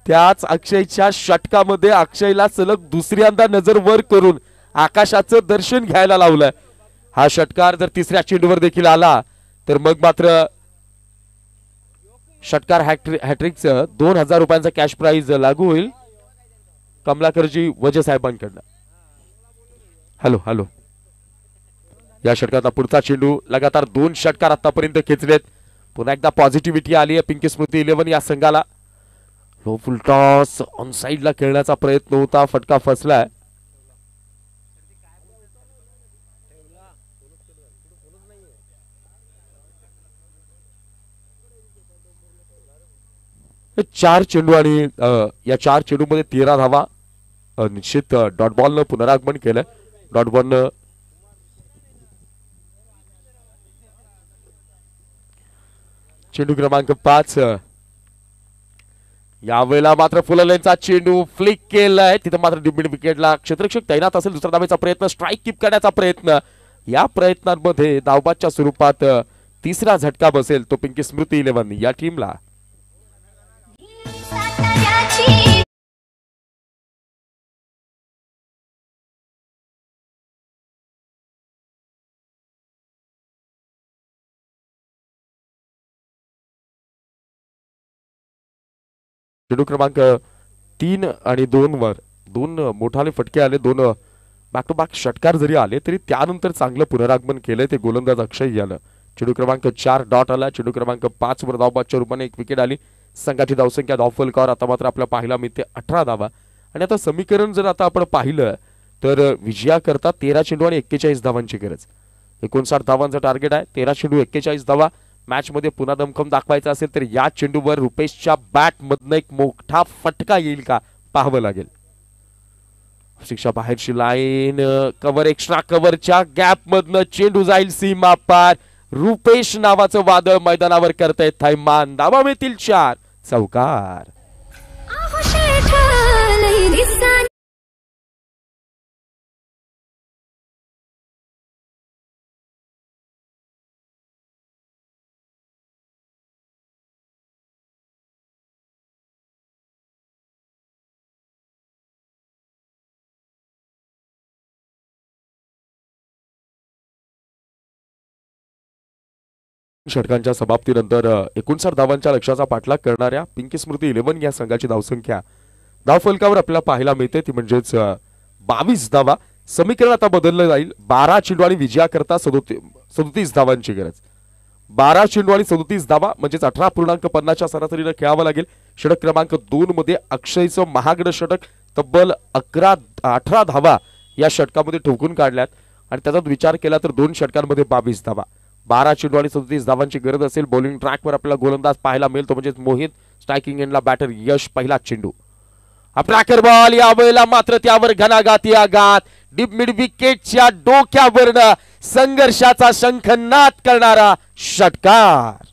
त्याच अक्षयच्या षटकामध्ये अक्षयला सलग दुसऱ्यांदा नजर वर करून आकाशाचं दर्शन घ्यायला लावलंय. हा षटकार जर तिसऱ्या चेंडूवर देखील आला तर मग मात्र षटकार हॅट्रिकचं 2000 रुपयांचा कॅश प्राइज लागू होईल कमलाकरजी वजे साहेबांकडनं. हॅलो हॅलो या षटकाचा पुढचा चेंडू लगातार 2 षटकार आतापर्यंत खेचलेत. पुन्हा एकदा पॉझिटिव्हिटी आली आहे पिंकी स्मृती 11 या संघाला. लो फुल टॉस ऑन साइडला खेळण्याचा प्रयत्न होता, फटका फसलाय. चार चेंडू आणि या 4 चेंडू मध्ये 13 धावा निश्चित डॉट बॉल न पुनरागमन केलं. डॉट बॉल न चेंडू क्रमांक 5 यावेळेला मात्र फुललेनचा चेंडू फ्लिक केलाय. तिथे मात्र मिड विकेटला क्षेत्ररक्षक तैनात असेल. दुसरा धावेचा प्रयत्न, स्ट्राईक कीप करण्याचा प्रयत्न. या प्रयत्नांमध्ये धावबादच्या स्वरूपात तिसरा झटका बसेल तो पिंकी स्मृती 11 या टीमला. चेंडू क्रमांक 3 आणि 2 वर 2 मोठाले फटके आले. 2 बॅक टू बॅक षटकार जरी आले तरी त्यानंतर चांगलं पुनरागमन केलंय ते गोलंदाज अक्षय यानं. चेंडू क्रमांक 4 डॉट आला. चेंडू क्रमांक 5 वर धावबादच्या रूपाने 1 विकेट आली. संघाची धावसंख्या धावफलकावर आता मात्र आपल्याला पाहायला मिळते 18 धावा. आणि आता समीकरण जर आता आपण पाहिलं तर विजयाकरता 13 चेंडू आणि 41 धावांची गरज. 59 धावांचं टार्गेट आहे. 13 चेंडू 41 धावा. मॅच मध्ये पुन्हा दमखम दाखवायचा असेल तर या चेंडूवर रुपेशच्या बॅट मधनं एक मोठा फटका येईल का पाहावं लागेल. शिक्षा बाहेरची लाईन, कव्हर एक्स्ट्रा कव्हरच्या गॅप मधनं चेंडू जाईल सीमा पार. रुपेश नावाचं वादळ मैदानावर करतंय थैमान. धावा मिळतील 4. चौकार. षटकांच्या समाप्तीनंतर 59 धावांच्या लक्ष्याचा पाठलाग करणाऱ्या पिंकी स्मृती 11 या संघाची धावसंख्या धावफलकावर आपल्याला पाहायला मिळते ती म्हणजेच 22 धावा. समीकरण आता बदललं जाईल. 12 चेंडू आणि विजयाकरता 37 धावांची गरज. 12 चेंडू आणि 37 धावा म्हणजेच 18.50च्या सरासरीने खेळावं लागेल. षटक क्रमांक 2 मध्ये अक्षयचं महागडं षटक तब्बल 18 धावा या षटकामध्ये ठोकून काढल्यात आणि त्याचा विचार केला तर 2 षटकांमध्ये 22 धावा. 12 चेंडू आणि 37 धावांची गरज असेल. बॉलिंग ट्रॅकवर आपल्याला गोलंदाज पाहायला मिळतो म्हणजेच मोहित, स्ट्रायकिंग एंडला बॅटर यश. पहिला चेंडू ट्रॅकर बॉल, यावेळेला मात्र त्यावर घणाघाती आघात. डीप मिड विकेटच्या डोक्यावरनं संघर्षाचा शंखनाद करणारा षटकार.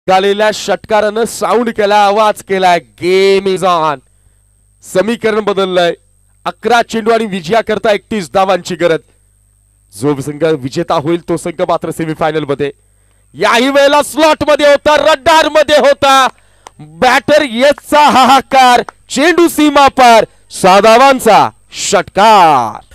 गालेल्या षटकारानं साऊंड केला, आवाज केलाय. Game is on. समीकरण बदललंय. 11 चेंडू आणि विजया करता 31 धावांची गरज. जो संघ विजेता होईल तो संघ मात्र सेमीफायनल मध्ये. याही वेळेला स्लॉट मध्ये होता, रडार मध्ये होता. बॅटर येसचा हाहाकार, चेंडू सीमा पार, 6 धावांचा षटकार.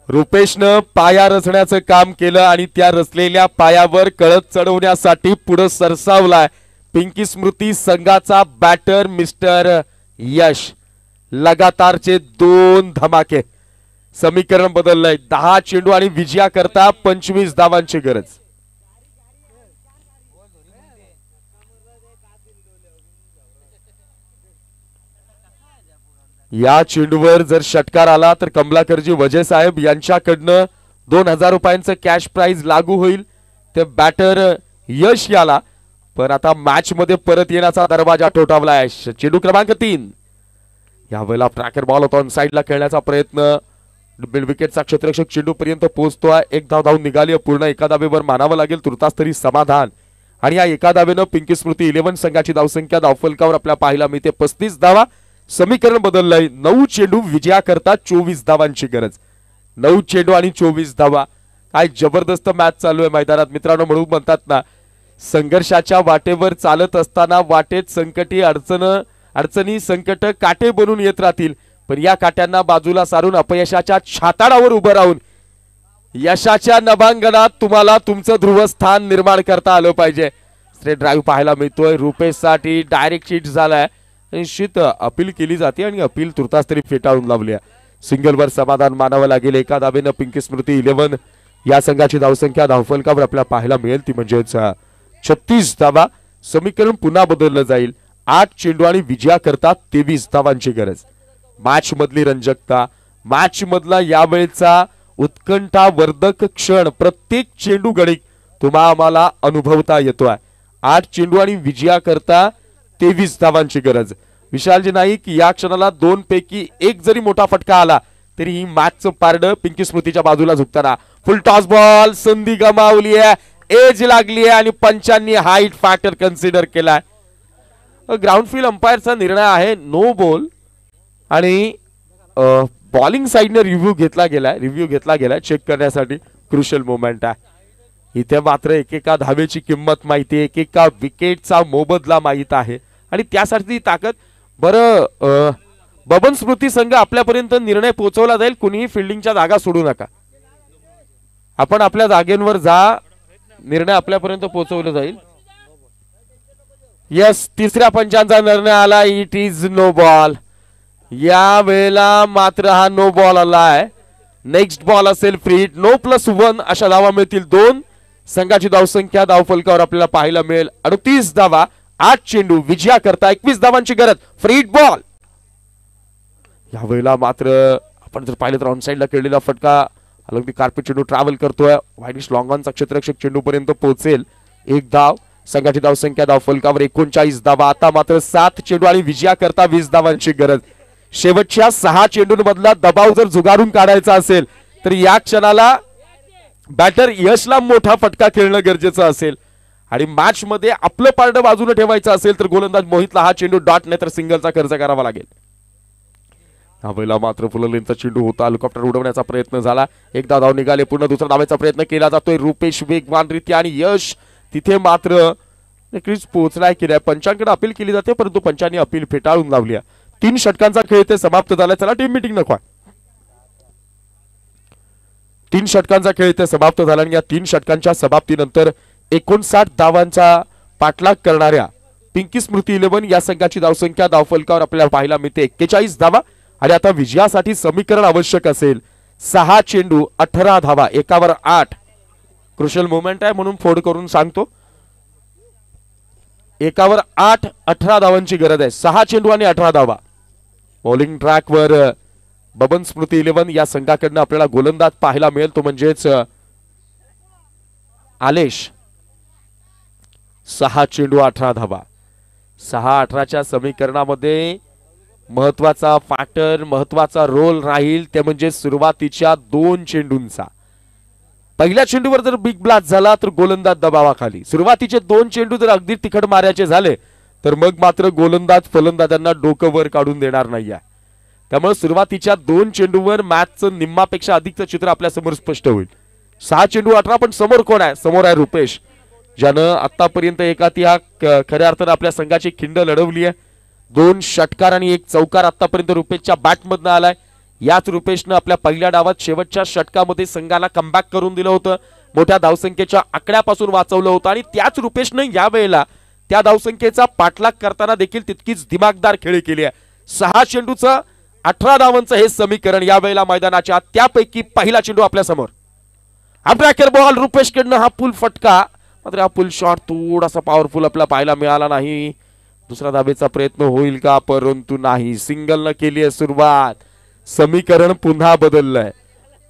रुपेशनं पाया रचण्याचं काम केलं आणि त्या रचलेल्या पायावर कळत चढवण्यासाठी पुढे सरसावलाय पिंकी स्मृती संघाचा बॅटर मिस्टर यश. लगातारचे 2 धमाके. समीकरण बदललंय. 10 चेंडू आणि विजया करता 25 धावांची गरज. या चेंडूवर जर षटकार आला तर कमलाकरजी वजे साहेब यांच्याकडनं 2000 रुपयांचं कॅश प्राइज लागू होईल ते बॅटर यश याला. पण आता मॅच मध्ये परत येण्याचा दरवाजा ठोठावलाय. चेंडू क्रमांक 3. यावेळेला ट्रॅकर बॉल होता, ऑन साइडला खेळण्याचा प्रयत्न. मिड विकेटचा क्षेत्ररक्षक चेंडू पर्यंत पोहोचतोय. एक धाव धावून निघाली. पूर्ण एका धावेवर मानावं लागेल तुर्तास तरी समाधान. आणि या एका धावेनं पिंकी स्मृती 11 संघाची धावसंख्या धावफलकावर आपल्याला पाहायला मिळते 35 धावा. समीकरण बदललंय. 9 चेंडू विजया करता 24 धावांची गरज. 9 चेंडू आणि 24 धावा. काय जबरदस्त मॅच चालू आहे मैदानात मित्रांनो. म्हणून म्हणतात ना, संघर्षाच्या वाटेवर चालत असताना वाटेत संकटी अडचणी संकट काटे बनून येत राहतील, पण या काट्यांना बाजूला सारून अपयशाच्या छाताडावर उभं राहून यशाच्या नभांगणात तुम्हाला तुमचं ध्रुवस्थान निर्माण करता आलं पाहिजे. स्ट्रेट ड्राईव्ह पाहायला मिळतोय. रुपेश साठी डायरेक्ट हिट झालाय. निश्चित अपील केली जाते आणि अपील तुर्तास तरी फेटाळून लावली. सिंगलवर समाधान मानावं लागेल. एका धावेनं पिंकी स्मृती 11 या संघाची धावसंख्या धावफलकावर आपल्याला पाहायला मिळेल ती म्हणजेच 36 धावा. समीकरण पुन्हा बदललं जाईल. 8 चेंडू आणि विजया करता 23 धावांची गरज. मॅच मधली रंजकता, मॅच मधला यावेळचा उत्कंठावर्धक क्षण प्रत्येक चेंडू गणिक तुम्हा आम्हाला अनुभवता येतोय. 8 चेंडू आणि विजया करता 23 धावांची गरज. विशालजी नाईक या क्षणाला 2 पैकी 1 जरी मोठा फटका आला तरी ही मॅचचं पारडं पिंकी स्मृतीच्या बाजूला झुकताना. फुल टॉस बॉल, संधी गमावली आहे, एज लागली आहे आणि पंचांनी हाईट फॅक्टर कन्सिडर केलाय. ग्राउंड फील्ड अंपायरचा निर्णय आहे नो बॉल आणि बॉलिंग साइडने रिव्ह्यू घेतला गेलाय चेक करण्यासाठी. क्रुशियल मोमेंट आहे इथे. मात्र एकेका धावेची किंमत माहिती आहे, एकेका विकेटचा मोबदला माहित आहे आणि त्यासाठी ताकद. बरं बबन स्मृती संघ आपल्यापर्यंत निर्णय पोहोचवला जाईल. कुणीही फिल्डिंगच्या जागा सोडू नका. आपण आपल्या जागेवर जा. निर्णय आपल्यापर्यंत पोहोचवला जाईल. यस, तिसऱ्या पंचांचा निर्णय आला. It is no ball. या वेळेला मात्र हा नो बॉल आलाय. नेक्स्ट बॉल असेल फ्री हिट. नो +1 अशा धावा मिळतील. 2 संघाची धावसंख्या धावफलकावर आपल्याला पाहायला मिळेल 38 धावा. 8 चेंडू विजया करता 21 धावांची गरज. Free hit ball. यावेळेला मात्र आपण जर पाहिलं तर ऑनसाइडला खेळलेला फटका अलग कार्पेट चेंडू ट्रॅव्हल करतोय. वाईडिश लॉंग ऑनचा क्षेत्ररक्षक चेंडू पर्यंत पोहोचेल. 1 धाव. संघाची धावसंख्या धावफलकावर 39 धावा. आता मात्र 7 चेंडू आणि विजया करता 20 धावांची गरज. शेवटच्या 6 चेंडूंमधला दबाव जर झुगारून काढायचा असेल तर या क्षणाला बॅटर यशला मोठा फटका खेळणं गरजेचं असेल आणि मॅच मध्ये आपलं पारडं बाजूला ठेवायचं असेल तर गोलंदाज मोहितला हा चेंडू डॉट नाही तर सिंगलचा खर्च करावा लागेल. यावेळेला मात्र फुललेनचा चेंडू होता. हेलिकॉप्टर उडवण्याचा प्रयत्न झाला. एकदा धाव निघाले. पुन्हा दुसरा धावायचा प्रयत्न केला जातोय. रुपेश वेगवानरित्या आणि यश तिथे मात्र क्रीज पोहोचलाय की नाही. पंचांकडे अपील केली जाते परंतु पंचांनी अपील फेटाळून लावली आहे. 3 षटकांचा खेळ ते समाप्त झालाय. चला टीम मीटिंग नको. 3 षटकांचा खेळ इथे समाप्त झाला आणि या 3 षटकांच्या समाप्तीनंतर 59 धावांचा पाठलाग करणाऱ्या पिंकी स्मृती 11 या संघाची धावसंख्या धावफलकावर आपल्याला पाहायला मिळते 41 धावा. आणि आता विजयासाठी समीकरण आवश्यक असेल 6 चेंडू 18 धावा, एकावर 8. क्रुशियल मोमेंट आहे म्हणून फोड करून सांगतो, एकावर 8 18 धावांची गरज आहे. 6 चेंडू आणि 18 धावा. बॉलिंग ट्रॅकवर बबन स्मृती 11 या संघाकडनं आपल्याला गोलंदाज पाहायला मिळेल, तो म्हणजेच आलेश. 6 चेंडू 18 धावा. 6-18च्या समीकरणामध्ये महत्वाचा फॅक्टर, महत्वाचा रोल राहील ते म्हणजे सुरुवातीच्या 2 चेंडूंचा. पहिल्या चेंडूवर जर बिग ब्लास्ट झाला तर गोलंदाज दबावाखाली. सुरुवातीचे 2 चेंडू जर अगदी तिखट मारायचे झाले तर मग मात्र गोलंदाज फलंदाजांना डोकं वर काढून देणार नाहीये. त्यामुळे सुरुवातीच्या 2 चेंडूवर मॅचचं निम्मापेक्षा अधिकचं चित्र आपल्या समोर स्पष्ट होईल. 6 चेंडू 18, पण समोर कोण आहे? समोर आहे रुपेश, ज्यानं आतापर्यंत एकाती हा खऱ्या अर्थानं आपल्या संघाची खिंड लढवली आहे. 2 षटकार आणि 1 चौकार आतापर्यंत रुपेशच्या बॅटमधनं आलाय. याच रुपेशनं आपल्या पहिल्या डावात शेवटच्या षटकामध्ये संघाला कमबॅक करून दिलं होतं, मोठ्या धावसंख्येच्या आकड्यापासून वाचवलं होतं. आणि त्याच रुपेशनं यावेळेला त्या धावसंख्येचा पाठलाग करताना देखील तितकीच दिमागदार खेळी केली आहे. 6 चेंडूचं 18 धावांचं हे समीकरण यावेळेला मैदानाच्या त्यापैकी पहिला चेंडू आपल्या समोर. ट्रॅकर बॉल रुपेशकडनं हा पुल फटका, मात्र हा पुल शॉट थोडासा पॉवरफुल आपल्याला पाहायला मिळाला नाही. दुसरा धाबेचा प्रयत्न होईल का? परंतु नाही. सिंगल न केली आहे सुरुवात. समीकरण पुन्हा बदललंय.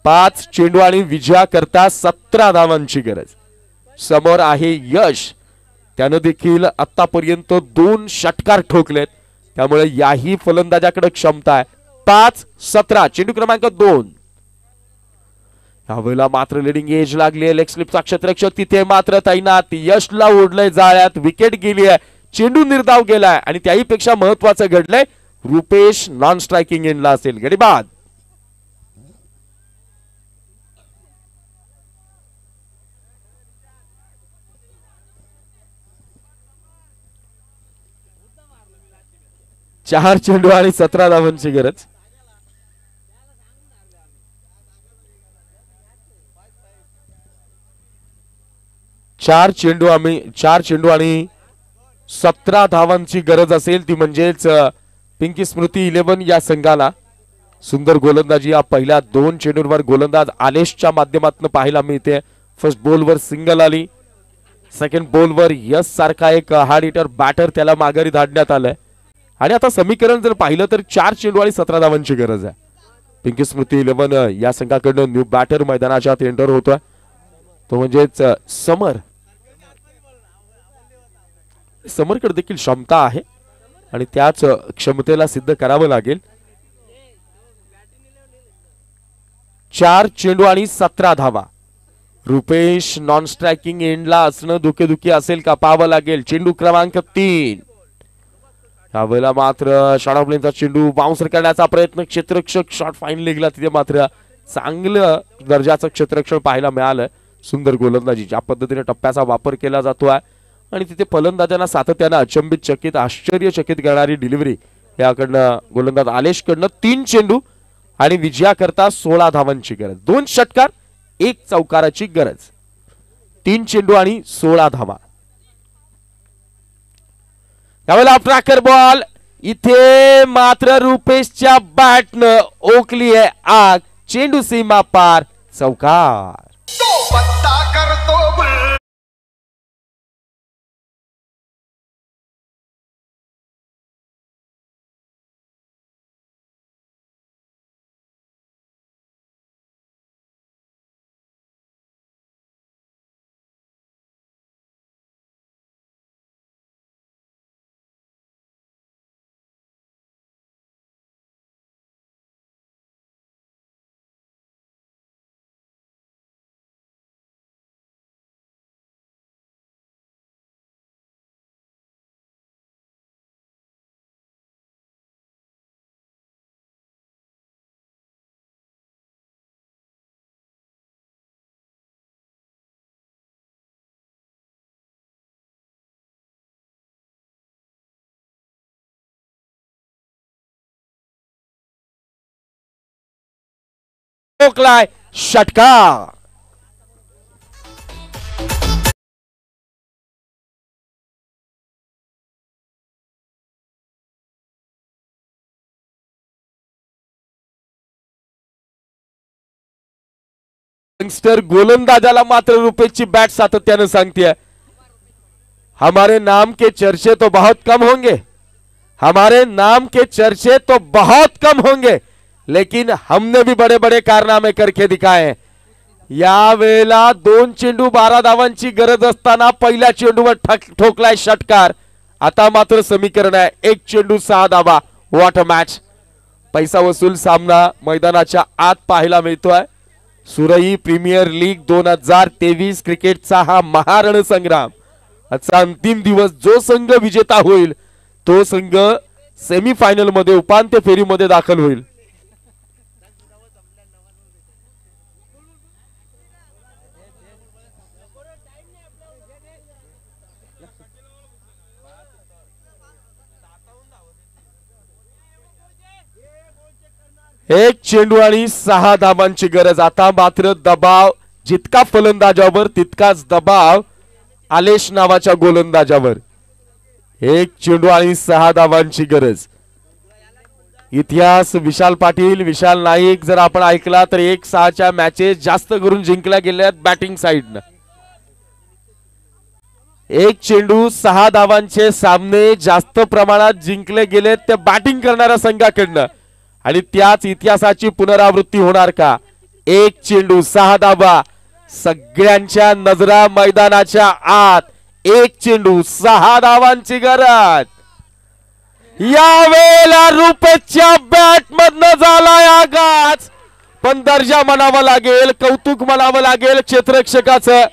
5 चेंडू आणि विजया करता 17 धावांची गरज. समोर आहे यश, त्यानं देखील आतापर्यंत 2 षटकार ठोकलेत, त्यामुळे याही फलंदाजाकडे क्षमता आहे. 5-17 चेंडू क्रमांक 2. यावेळेला मात्र लिडिंग एज लागली आहे. लेग स्लिपचा क्षेत्ररक्षक तिथे मात्र तैनात. यशला ओढलंय जाळ्यात, विकेट गेली आहे, चेंडू निर्धाव गेलाय आणि त्याही पेक्षा महत्वाचं घडलंय, रुपेश नॉन स्ट्रायकिंग एंडला असेल. गडी बाद. चार चेंडू आणि 17 धावांची गरज. चार चेंडू आणि 17 धावांची गरज असेल, ती म्हणजेच पिंकी स्मृती 11 या संघाला. सुंदर गोलंदाजी या पहिल्या 2 चेंडूंवर गोलंदाज आलेशच्या माध्यमातून पाहायला मिळते. फर्स्ट बॉलवर सिंगल आली, सेकंड बॉलवर यश सारखा एक हार्ड हिटर बॅटर त्याला माघारी धाडण्यात आलंय. आणि आता समीकरण जर पाहिलं तर 4 चेंडू आणि 17 धावांची गरज आहे. पिंकी स्मृती 11 या संघाकडून न्यू बॅटर मैदानाच्या एंटर होतोय, तो म्हणजेच समरकडे देखील क्षमता आहे आणि त्याच क्षमतेला सिद्ध करावं लागेल. 4 चेंडू आणि 17 धावा. रुपेश नॉन स्ट्रायकिंग एंडला असणं धोकेधुकी असेल का पाहावं लागेल. चेंडू क्रमांक 3. यावेळेला मात्र शॉर्ट चेंडू बाउन्सर करण्याचा प्रयत्न, क्षेत्ररक्षक शॉट फाईन लेगला, तिथे मात्र चांगलं दर्जाचं क्षेत्ररक्षण पाहायला मिळालं. सुंदर गोलंदाजी, ज्या पद्धतीने टप्प्याचा वापर केला जातो आहे आणि तिथे फलंदाजांना सातत्यानं अचंबित चकित आश्चर्यचकित करणारी डिलिव्हरी याकडनं गोलंदाज आलेशकडनं. 3 चेंडू आणि विजया करता 16 धावांची गरज. 2 षटकार 1 चौकाराची गरज. 3 चेंडू आणि 16 धावा. यावेळेला ट्रॅकर बॉल, इथे मात्र रुपेशच्या बॅटनं ओकली आहे आग, चेंडू सीमा पार, चौकार. ठोकलाय षटकार. यंगस्टर गोलंदाजाला मात्र रुपेशची बॅट सातत्यानं सांगते, हमारे नाम के चर्चे तो बहुत कम होंगे, हमारे नाम के चर्चे तो बहुत कम होंगे, लेकिन हमने भी बड़े बड़े कारनामे करके दिखाए. या वेळेला 2 चेंडू 12 धावांची गरज असताना पहिल्या चेंडूवर ठोकलाय षटकार. आता मात्र समीकरण आहे 1 चेंडू 6 धावा. What a match. पैसा वसूल सामना मैदानाच्या आत पाहायला मिळतोय. सुरई प्रीमियर लीग 2023 क्रिकेटचा हा महारणसंग्राम. आजचा अंतिम दिवस. जो संघ विजेता होईल तो संघ सेमीफायनल मध्ये उपांत्य फेरीमध्ये दाखल होईल. एक चेंडू आणि 6 धावांची गरज. आता मात्र दबाव जितका फलंदाजावर तितकाच दबाव आलेश नावाच्या गोलंदाजावर. 1 चेंडू आणि 6 धावांची गरज. इतिहास विशाल पाटील, विशाल नाईक जर आपण ऐकला तर 1-6च्या मॅचेस जास्त करून जिंकल्या गेल्यात बॅटिंग साइडनं. 1 चेंडू 6 धावांचे सामने जास्त प्रमाणात जिंकले गेलेत त्या बॅटिंग करणाऱ्या संघाकडनं. आणि त्याच इतिहासाची पुनरावृत्ती होणार का. 1 चेंडू 6 धावा. सगळ्यांच्या नजरा मैदानाच्या आत. 1 चेंडू 6 धावांची गरज. या वेळेला रुपेशच्या बॅट मधनं झालाय आघात. पण दर्जा म्हणावा लागेल, कौतुक म्हणावं लागेल क्षेत्ररक्षकाचं.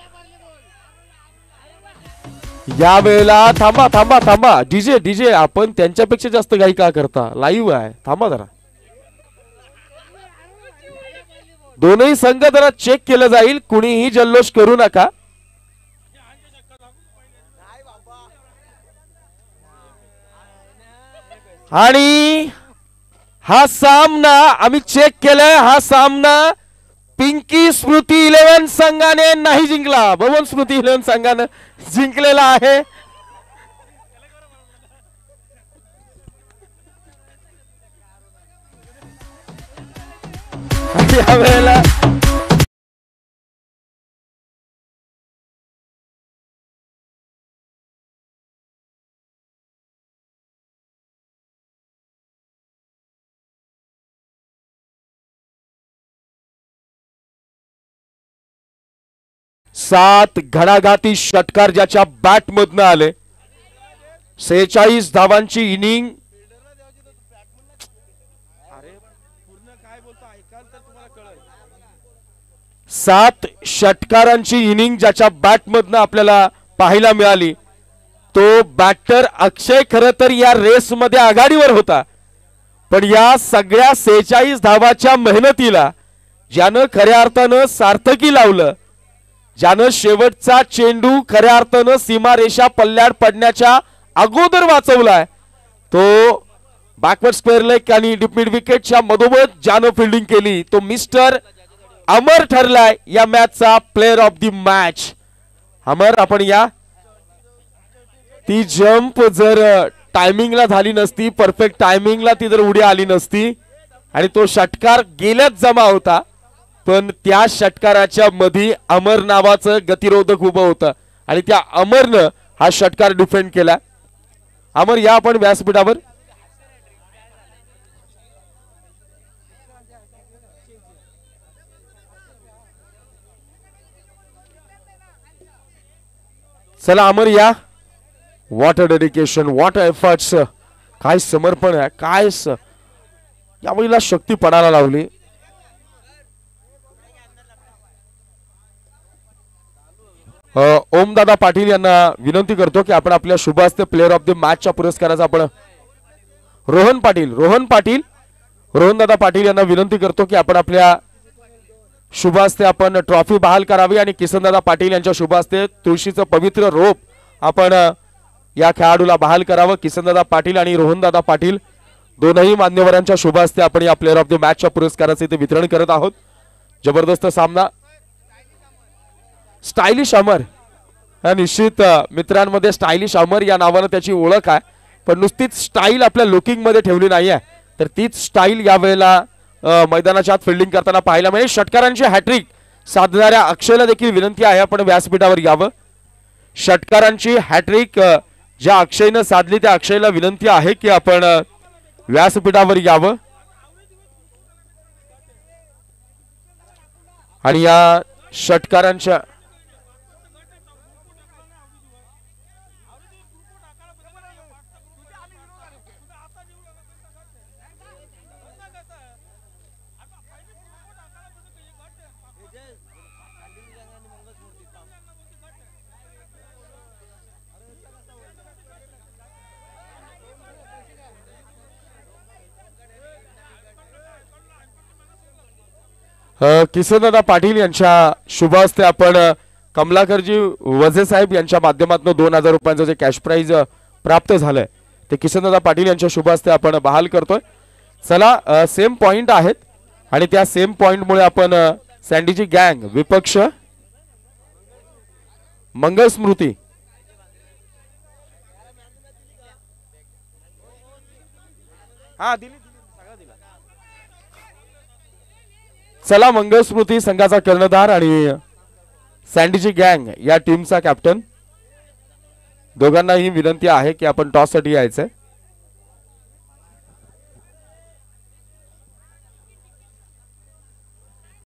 या वेळेला थांबा थांबा थांबा. डीजे डीजे आपण त्यांच्यापेक्षा जास्त घाई का करता. लाईव्ह आहे, थांबा जरा. दोनही संघ जरा चेक केलं जाईल. कुणीही जल्लोष करू नका. आणि हा सामना आम्ही चेक केलाय. हा सामना पिंकी स्मृती 11 संघाने नाही जिंकला, भवन स्मृती 11 संघाने जिंकलेला आहे. यावेळेला सात घणाघाती षटकार ज्याच्या बॅट मधनं आले. 46 धावांची इनिंग. सात षटकारांची इनिंग ज्याच्या बॅट मधनं आपल्याला पाहायला मिळाली. तो बॅटर अक्षय खरं तर या रेस मध्ये आघाडीवर होता. पण या सगळ्या 46 धावाच्या मेहनतीला ज्यानं खऱ्या अर्थानं सार्थकी लावलं, ज्यानं शेवटचा चेंडू खऱ्या अर्थानं सीमारेषा पल्ल्याड पडण्याच्या अगोदर वाचवलाय, तो बॅकवर्ड स्क्वेअर लेग आणि डीप मिड विकेटच्या मधोमध ज्यानं फिल्डिंग केली, तो मिस्टर अमर ठरलाय या मॅचचा प्लेअर ऑफ द मॅच. अमर, आपण या. ती जंप जर टायमिंगला झाली नसती, परफेक्ट टायमिंगला ती जर उडी आली नसती आणि तो षटकार गेल्याच जमा होता, पण त्या षटकाराच्या मध्ये अमर नावाचं गतिरोधक उभं होतं आणि त्या अमरनं हा षटकार डिफेंड केला. अमर, या आपण व्यासपीठावर. चला अमर या. What a dedication, what a efforts. काय समर्पण आहे, काय यावेळेला शक्ती पडायला लावली. ओमदादा पाटील यांना विनंती करतो की आपण आपल्या शुभ हस्ते प्लेअर ऑफ द मॅचच्या पुरस्काराचा आपण रोहन दादा पाटील यांना विनंती करतो की आपण आपल्या शुभ हस्ते आपण ट्रॉफी बहाल करावी आणि किसनदादा पाटील यांच्या शुभ हस्ते तुळशीचं पवित्र रोप आपण या खेळाडूला बहाल करावं. किसनदादा पाटील आणि रोहनदादा पाटील दोनही मान्यवरांच्या शुभ हस्ते आपण या प्लेअर ऑफ द मॅचच्या पुरस्काराचे इथे वितरण करत आहोत. जबरदस्त सामना. स्टायलिश अमर हा निश्चित मित्रांमध्ये स्टायलिश अमर या नावानं त्याची ओळख आहे, पण नुसतीच स्टाईल आपल्या लुकिंग मध्ये ठेवली नाही आहे, तर तीच स्टाईल यावेळेला मैदानाच्या आत फिल्डिंग करताना पाहायला मिळेल. षटकारांची हॅट्रिक साधणाऱ्या अक्षयला देखील विनंती आहे आपण व्यासपीठावर यावं. षटकारांची हॅट्रिक ज्या अक्षयनं साधली त्या अक्षयला विनंती आहे की आपण व्यासपीठावर यावं. आणि या षटकारांच्या किसनदादा पाटील यांच्या शुभ हस्ते आपण कमलाकरजी वझे साहेब यांच्या माध्यमातून 2000 रुपयांचं जे कॅश प्राइज प्राप्त झालंय ते किसनदादा पाटील यांच्या शुभ हस्ते आपण बहाल करतोय. चला सेम पॉइंट आहेत आणि त्या सेम पॉइंट मुळे आपण सँडीची गँग विपक्ष मंगल स्मृती चला मंगल स्मृती संघाचा कर्णधार आणि सँडीची गँग या टीमचा कॅप्टन दोघांनाही विनंती आहे की आपण टॉस साठी यायचंय.